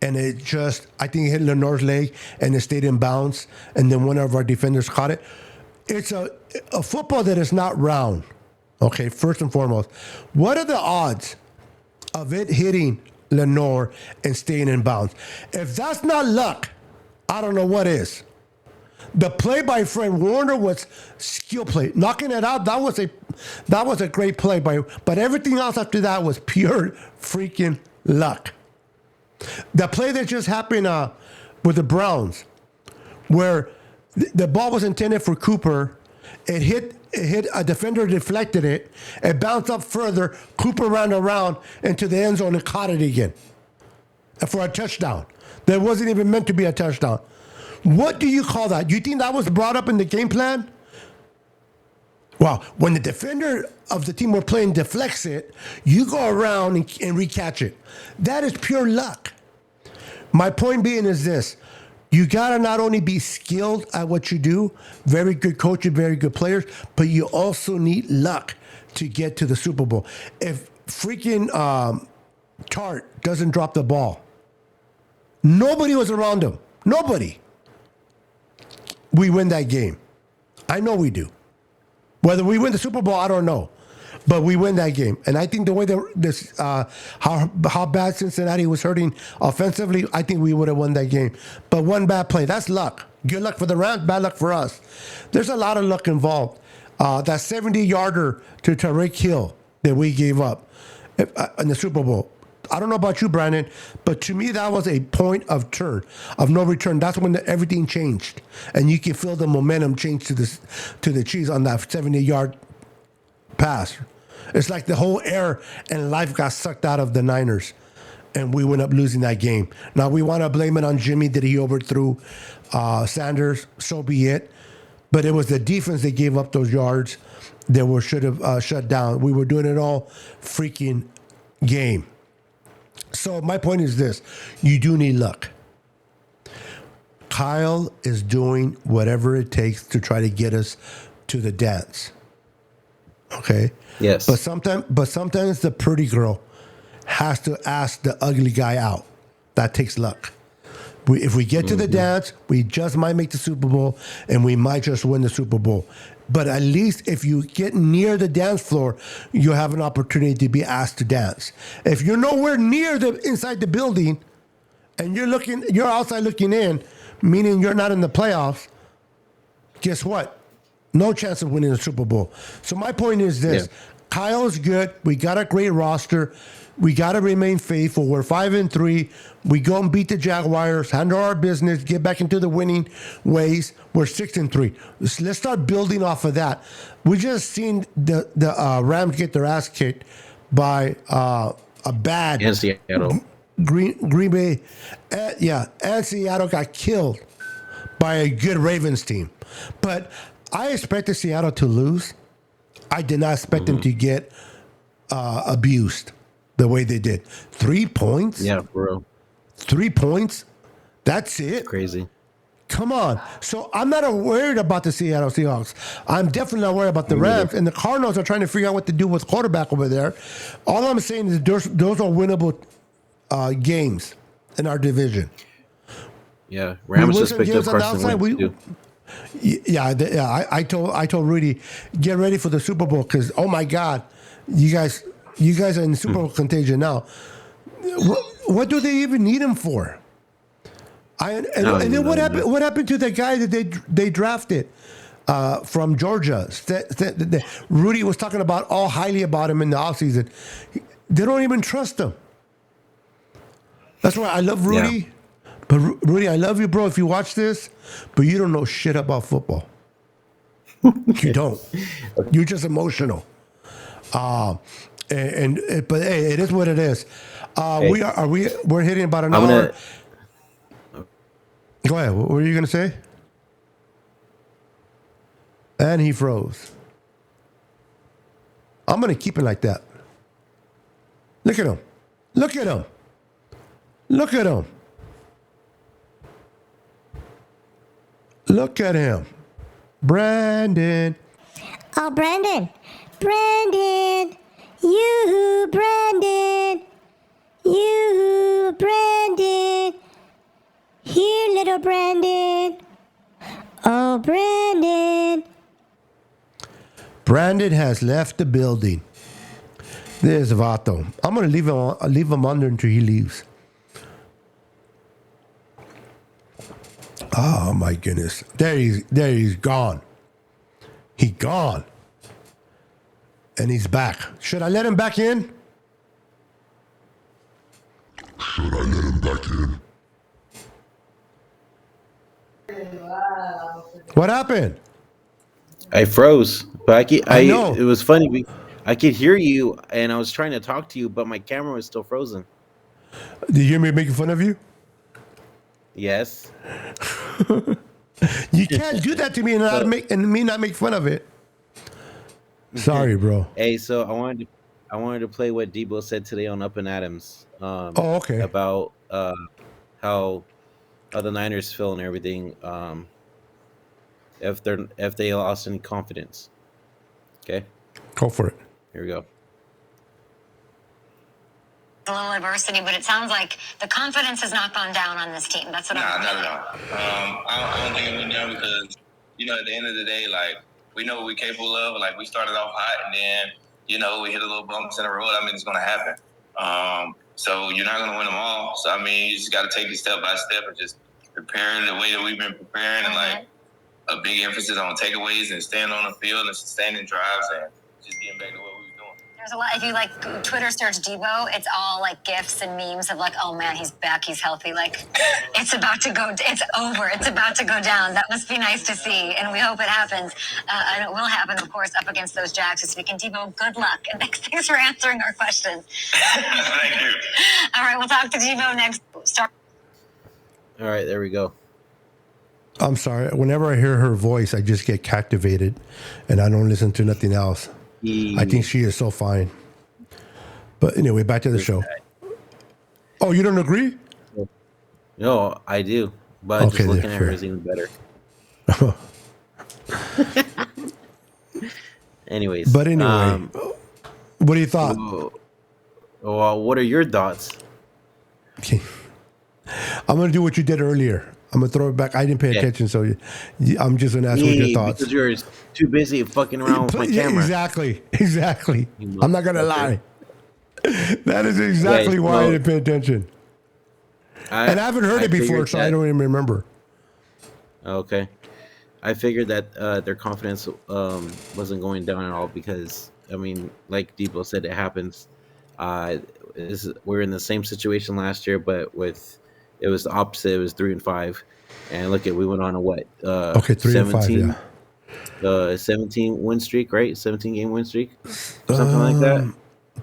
S1: and it just, I think it hit Lenore's leg, and it stayed in bounds, and then one of our defenders caught it. It's a football that is not round, okay, first and foremost. What are the odds of it hitting Lenore and staying in bounds? If that's not luck, I don't know what is. The play by Fred Warner was skill play. Knocking it out, that was a great play but everything else after that was pure freaking luck. The play that just happened with the Browns, where the ball was intended for Cooper, it hit a defender, deflected it bounced up further. Cooper ran around into the end zone and caught it again for a touchdown. That wasn't even meant to be a touchdown. What do you call that? You think that was brought up in the game plan? Well, when the defender of the team we're playing deflects it, you go around and recatch it. That is pure luck. My point being is this. You got to not only be skilled at what you do, very good coaches, very good players, but you also need luck to get to the Super Bowl. If freaking Tart doesn't drop the ball, nobody was around him. Nobody. We win that game. I know we do. Whether we win the Super Bowl, I don't know. But we win that game. And I think the way how bad Cincinnati was hurting offensively, I think we would have won that game. But one bad play, that's luck. Good luck for the Rams, bad luck for us. There's a lot of luck involved. That 70-yarder to Tyreek Hill that we gave up in the Super Bowl. I don't know about you, Brandon, but to me, that was a point of no return. That's when everything changed. And you can feel the momentum change to the Chiefs on that 70-yard pass. It's like the whole air and life got sucked out of the Niners, and we went up losing that game. Now, we want to blame it on Jimmy that he overthrew Sanders. So be it. But it was the defense that gave up those yards that should have shut down. We were doing it all freaking game. So my point is this. You do need luck. Kyle is doing whatever it takes to try to get us to the dance. Okay?
S2: Yes.
S1: But sometimes the pretty girl has to ask the ugly guy out. That takes luck. If we get to the dance, we just might make the Super Bowl, and we might just win the Super Bowl. But at least if you get near the dance floor, you have an opportunity to be asked to dance. If you're nowhere near inside the building, and you're outside looking in, meaning you're not in the playoffs, guess what? No chance of winning the Super Bowl. So my point is this. Yeah. Kyle is good. We got a great roster. We got to remain faithful. We're 5-3. We go and beat the Jaguars, handle our business, get back into the winning ways. We're 6-3. Let's start building off of that. We just seen the Rams get their ass kicked by a bad
S2: and Seattle.
S1: Green Bay. And Seattle got killed by a good Ravens team. But I expected Seattle to lose. I did not expect them to get abused the way they did. 3 points?
S2: Yeah, bro.
S1: 3 points? That's it?
S2: Crazy.
S1: Come on. So I'm not worried about the Seattle Seahawks. I'm definitely not worried about the Rams. And the Cardinals are trying to figure out what to do with quarterback over there. All I'm saying is those are winnable games in our division.
S2: Yeah, Rams just picked up Carson Wentz too.
S1: I told Rudy, get ready for the Super Bowl because, oh my God, you guys are in Super Bowl contagion now. What do they even need him for? And then what happened? What happened to the guy that they drafted from Georgia? Rudy was talking about all highly about him in the offseason. They don't even trust him. That's why I love Rudy. Yeah. But Rudy, I love you, bro. If you watch this, but you don't know shit about football. You don't. You're just emotional. But hey, it is what it is. We're hitting about an hour. Go ahead. What were you gonna say? And he froze. I'm gonna keep it like that. Look at him. Look at him. Look at him. Look at him. Brandon.
S3: Oh, Brandon. Brandon. You, Brandon. You, Brandon. little Brandon. Oh, Brandon.
S1: Brandon has left the building. There's Vato. I'm gonna leave him under until he leaves. Oh my goodness! There he's gone. He gone, and he's back. Should I let him back in?
S4: Should I let him back in?
S1: What happened?
S2: I froze, but
S1: I know.
S2: It was funny. I could hear you, and I was trying to talk to you, but my camera was still frozen.
S1: Did you hear me making fun of you?
S2: Yes.
S1: You can't do that to me and me not make fun of it. Sorry, bro.
S2: Hey, so I wanted to play what Debo said today on Up and Adams.
S1: Okay.
S2: About how the Niners feel and everything. If they lost any confidence. Okay.
S1: Go for it.
S2: Here we go.
S5: A little adversity, but it sounds like the confidence has not gone down on this team. That's what I'm
S6: not at all. I don't think it went down because, at the end of the day, like, we know what we're capable of. Like, we started off hot, and then, we hit a little bumps in the road. I mean, it's going to happen. So you're not going to win them all. So, I mean, you just got to take it step by step and just prepare the way that we've been preparing, and, like, a big emphasis on takeaways and staying on the field and sustaining drives and just getting back to what we were doing.
S5: There's a lot. If you Twitter search Debo, it's all like gifs and memes of like, oh man, he's back, he's healthy. Like, it's about to go. It's over. It's about to go down. That must be nice to see, and we hope it happens. And it will happen, of course, up against those Jags this weekend. Debo, good luck, and thanks for answering our questions.
S6: Thank you.
S5: All right, we'll talk to Debo next.
S2: All right, there we go.
S1: I'm sorry. Whenever I hear her voice, I just get captivated, and I don't listen to nothing else. I think she is so fine. But anyway, back to the show. Oh, you don't agree?
S2: No, I do. But
S1: Okay,
S2: just looking at her
S1: fair.
S2: is even better. Anyways.
S1: But anyway, what do you thought?
S2: Well, what are your thoughts?
S1: Okay. I'm going to do what you did earlier. I'm going to throw it back. I didn't pay attention, so I'm just going to ask what your thoughts.
S2: Because you're too busy fucking around with my camera.
S1: Exactly. I'm not going to lie. That is exactly why I didn't pay attention. And I haven't heard it before, so I don't even remember.
S2: Okay. I figured that their confidence wasn't going down at all because, I mean, like Debo said, it happens. We're in the same situation last year, but it was the opposite. It was 3-5, and look we went on a what?
S1: 3-5, yeah.
S2: 17 win streak, right? 17 game win streak, something like that.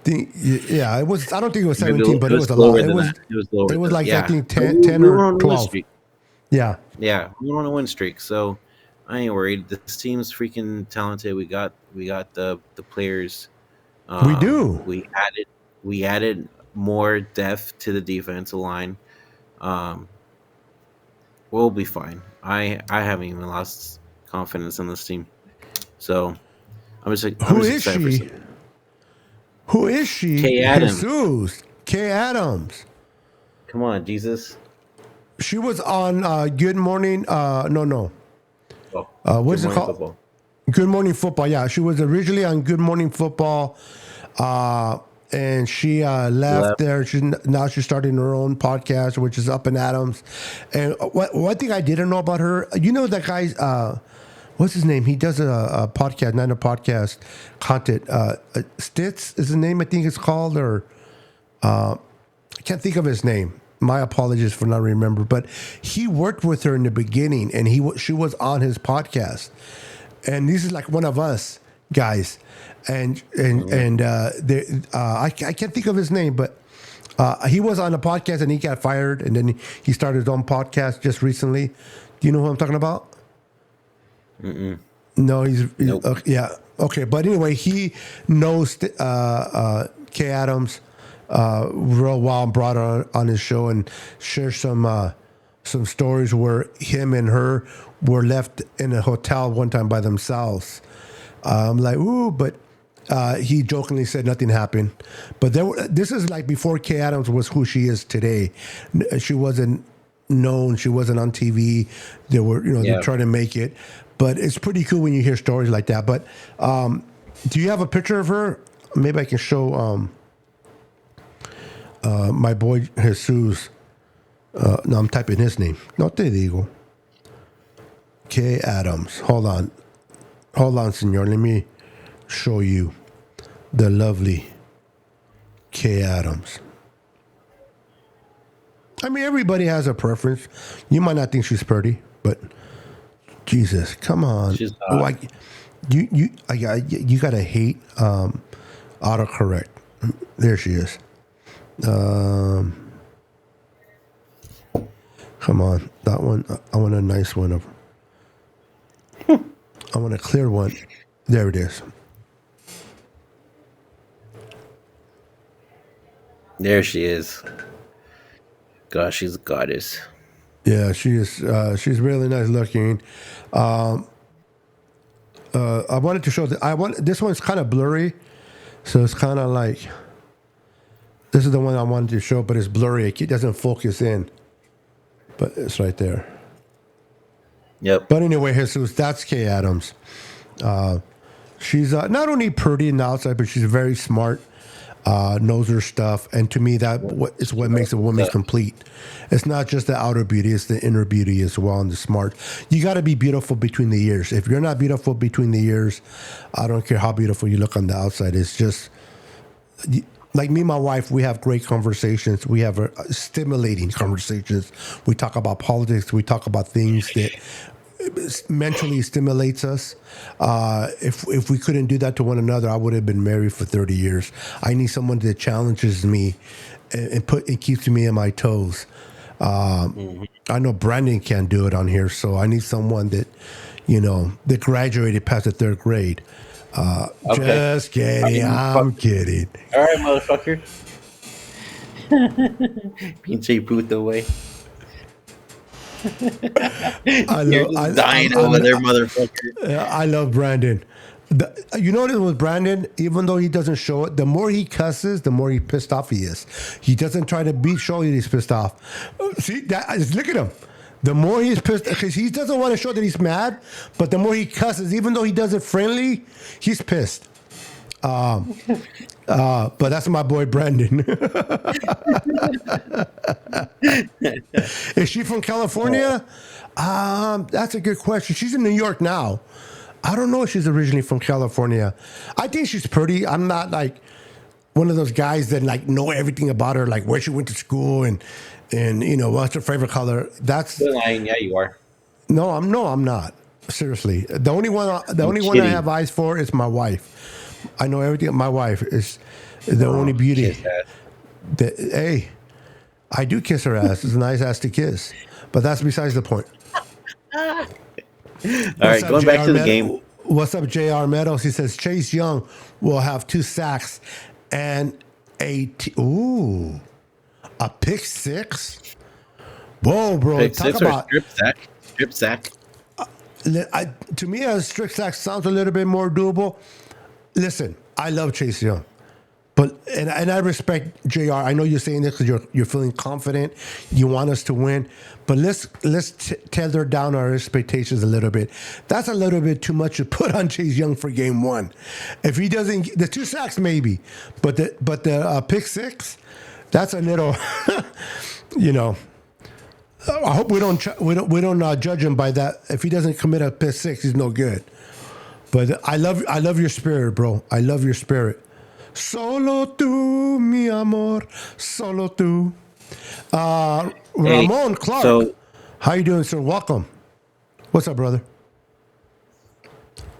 S1: It was. I don't think it was 17, but it was a lot. It was lower. It was like I think 10 or 12. Yeah.
S2: Yeah, we were on a win streak, so I ain't worried. This team's freaking talented. We got the players.
S1: We do.
S2: We added more depth to the defensive line. We'll be fine. I haven't even lost confidence in this team, so I'm just excited
S1: she? Who is she?
S2: Kay Adams.
S1: Jesus. Kay Adams.
S2: Come on, Jesus.
S1: She was on Good Morning. No. What's it called?
S2: Football.
S1: Good Morning Football. Yeah, she was originally on Good Morning Football, and she left there. Now she's starting her own podcast, which is Up and Adams. And one thing I didn't know about her, that guy's what's his name? He does a podcast, not a podcast content. Stitz is his name, I think it's called, or I can't think of his name. My apologies for not remember, but he worked with her in the beginning, and she was on his podcast, and this is like one of us guys, and I can't think of his name, but he was on a podcast and he got fired, and then he started his own podcast just recently. Do you know who I'm talking about? No,
S2: Nope.
S1: Yeah, okay, but anyway, he knows Kay Adams real well and brought her on his show and shared some stories where him and her were left in a hotel one time by themselves. I'm like, ooh, but he jokingly said nothing happened. But this is like before Kay Adams was who she is today. She wasn't known. She wasn't on TV. They were, they're trying to make it. But it's pretty cool when you hear stories like that. But do you have a picture of her? Maybe I can show my boy Jesus. No, I'm typing his name. No te digo. K. Adams. Hold on, senor. Let me show you the lovely K. Adams. I mean, everybody has a preference. You might not think she's pretty, but Jesus, come on.
S2: She's
S1: you gotta hate autocorrect. There she is. Come on, that one. I want a nice one of. I want a clear one. There it is.
S2: There she is. Gosh, she's a goddess.
S1: Yeah, she is. She's really nice looking. I wanted to show this one's kind of blurry, so it's kind of like. This is the one I wanted to show, but it's blurry. It doesn't focus in, but it's right there.
S2: Yep.
S1: But anyway, Jesus, that's Kay Adams. She's not only pretty on the outside, but she's very smart. Knows her stuff, and to me, that is what makes a woman complete. It's not just the outer beauty; it's the inner beauty as well, and the smart. You got to be beautiful between the ears. If you're not beautiful between the ears, I don't care how beautiful you look on the outside. It's just like me and my wife. We have great conversations. We have stimulating conversations. We talk about politics. We talk about things that mentally stimulates us. If we couldn't do that to one another, I would have been married for 30 years. I need someone that challenges me and keeps me on my toes. I know Brandon can't do it on here, so I need someone that that graduated past the third grade. Okay. Just kidding. I'm kidding.
S2: All right, motherfucker. Pinche puto way. You're dying over there, motherfucker.
S1: I love Brandon. You notice with Brandon, even though he doesn't show it, the more he cusses, the more he pissed off he is. He doesn't try to show you he's pissed off. See, look at him. The more he's pissed, because he doesn't want to show that he's mad, but the more he cusses, even though he does it friendly, he's pissed. But that's my boy Brandon. Is she from California? That's a good question. She's in New York now. I don't know if she's originally from California. I think she's pretty. I'm not like one of those guys that like know everything about her, like where she went to school and what's her favorite color. That's
S2: lying. Yeah, you are.
S1: No, I'm not. Seriously, the only one I have eyes for is my wife. I know everything. My wife is the only beauty. Hey, I do kiss her ass. It's a nice ass to kiss, but that's besides the point.
S2: All right, going back to the game.
S1: What's up, J.R. Meadows? He says Chase Young will have 2 sacks and a pick six. Whoa, bro!
S2: Pick six or strip sack.
S1: To me, a strip sack sounds a little bit more doable. Listen, I love Chase Young, but and I respect JR. I know you're saying this because you're feeling confident. You want us to win, but let's tether down our expectations a little bit. That's a little bit too much to put on Chase Young for game one. If he doesn't, the 2 sacks maybe, but the pick six, that's a little, I hope we don't judge him by that. If he doesn't commit a pick six, he's no good. But I love your spirit, bro. I love your spirit. Solo tú, mi amor, solo tú. Ramon Clark, how you doing, sir? Welcome. What's up, brother?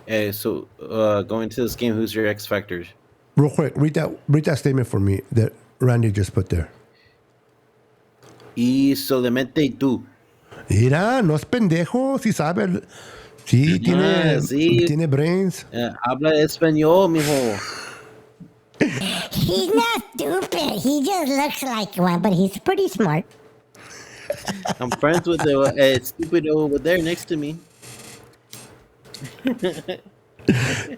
S2: Hey, so going to this game, who's your X factors?
S1: Real quick, read that statement for me that Randy just put there.
S2: Y solamente tú.
S1: Mira, no es pendejo, si sabe. Sí, tiene brains.
S2: Habla español, mijo.
S3: He's not stupid. He just looks like one, but he's pretty smart.
S2: I'm friends with the stupid over there next to me.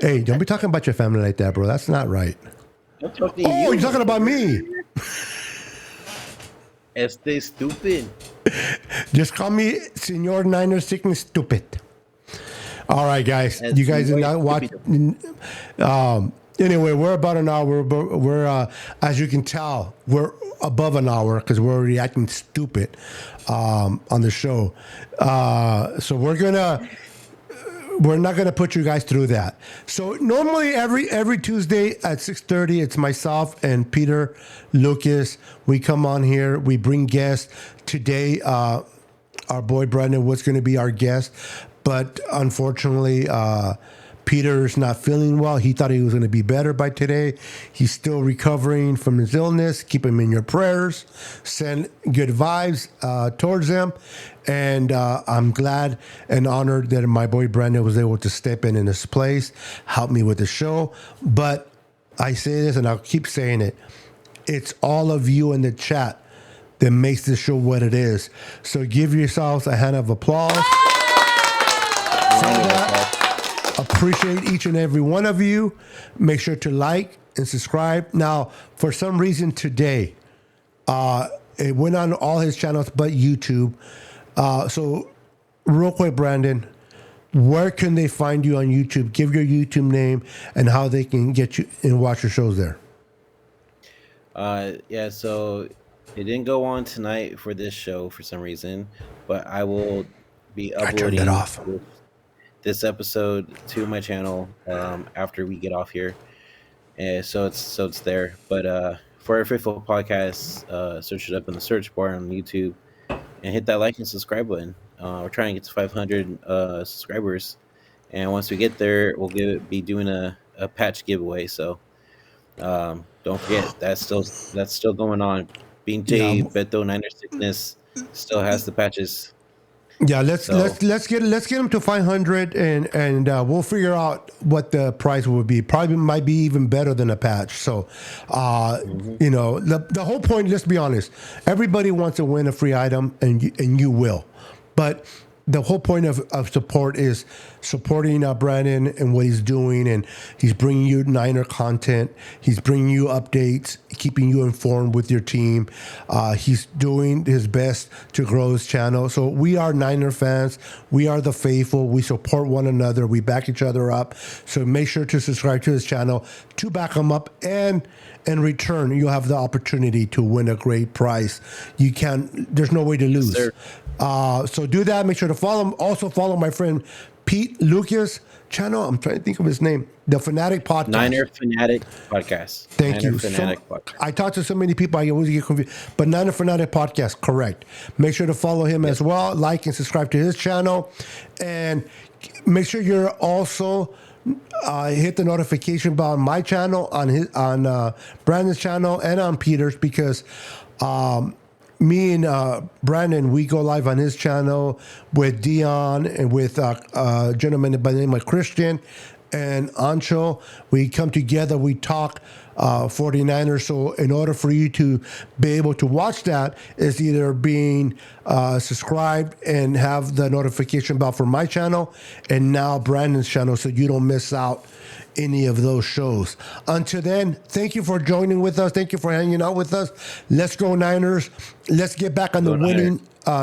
S1: Hey, don't be talking about your family like that, bro. That's not right.
S2: I'm talking to you.
S1: You're talking about me.
S2: Este stupid.
S1: Just call me Senor Niner Sickness Stupid. All right, guys. You guys are not watching. Anyway, we're about an hour. We're as you can tell, we're above an hour because we're already acting stupid on the show. So we're not gonna put you guys through that. So normally every Tuesday at 6:30, it's myself and Peter Lucas. We come on here. We bring guests. Today, our boy Brandon was going to be our guest, but unfortunately, Peter's not feeling well. He thought he was going to be better by today. He's still recovering from his illness. Keep him in your prayers. Send good vibes towards him. And I'm glad and honored that my boy Brandon was able to step in his place, help me with the show. But I say this and I'll keep saying it. It's all of you in the chat that makes this show what it is. So give yourselves a hand of applause. Appreciate each and every one of you. Make sure to like and subscribe. Now, for some reason today, it went on all his channels but YouTube. So real quick, Brandon, where can they find you on YouTube? Give your YouTube name and how they can get you and watch your shows there.
S2: Yeah, so it didn't go on tonight for this show for some reason, but I will be uploading this episode to my channel after we get off here, and so it's there. But for our Faithful Podcast, search it up in the search bar on YouTube and hit that like and subscribe button. We're trying to get to 500 subscribers, and once we get there, we'll be doing a patch giveaway. So don't forget that's still going on. Being J Beto Niner Sickness still has the patches.
S1: Yeah, let's get them to 500 and we'll figure out what the price will be. Probably might be even better than a patch. So, you know, the whole point. Let's be honest. Everybody wants to win a free item, and you will. But the whole point of support is supporting Brandon and what he's doing, and he's bringing you Niner content. He's bringing you updates, keeping you informed with your team. He's doing his best to grow his channel. So we are Niner fans. We are the faithful. We support one another. We back each other up. So make sure to subscribe to his channel to back him up, and in return, you'll have the opportunity to win a great prize. You can't. There's no way to lose. So do that. Make sure to follow him. Also follow my friend Pete Lucas channel. I'm trying to think of his name. The Fanatic Podcast.
S2: Niner Fanatic Podcast.
S1: Thank you. I talked to so many people, I always get confused. But Niner Fanatic Podcast, correct. Make sure to follow him as well. Like and subscribe to his channel. And make sure you're also hit the notification bell on my channel, on Brandon's channel, and on Peter's, because me and Brandon, we go live on his channel with Dion and with a gentleman by the name of Christian and Ancho. We come together, we talk 49ers. So in order for you to be able to watch that, is either being subscribed and have the notification bell for my channel and now Brandon's channel, so you don't miss out any of those shows. Until then, thank you for joining with us. Thank you for hanging out with us. Let's go Niners. Let's get back on the winning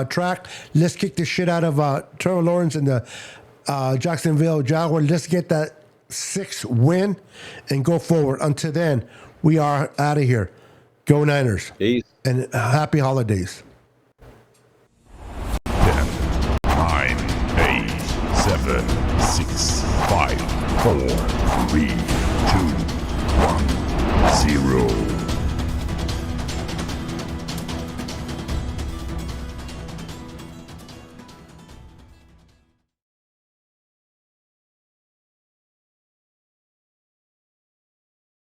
S1: track. Let's kick the shit out of Trevor Lawrence and the Jacksonville Jaguars. Let's get that 6th win and go forward. Until then, we are out of here. Go Niners.
S2: Peace.
S1: And happy holidays.
S4: 10, 9, 8, 7, 6, 5, 4, 3, 2, 1, 0.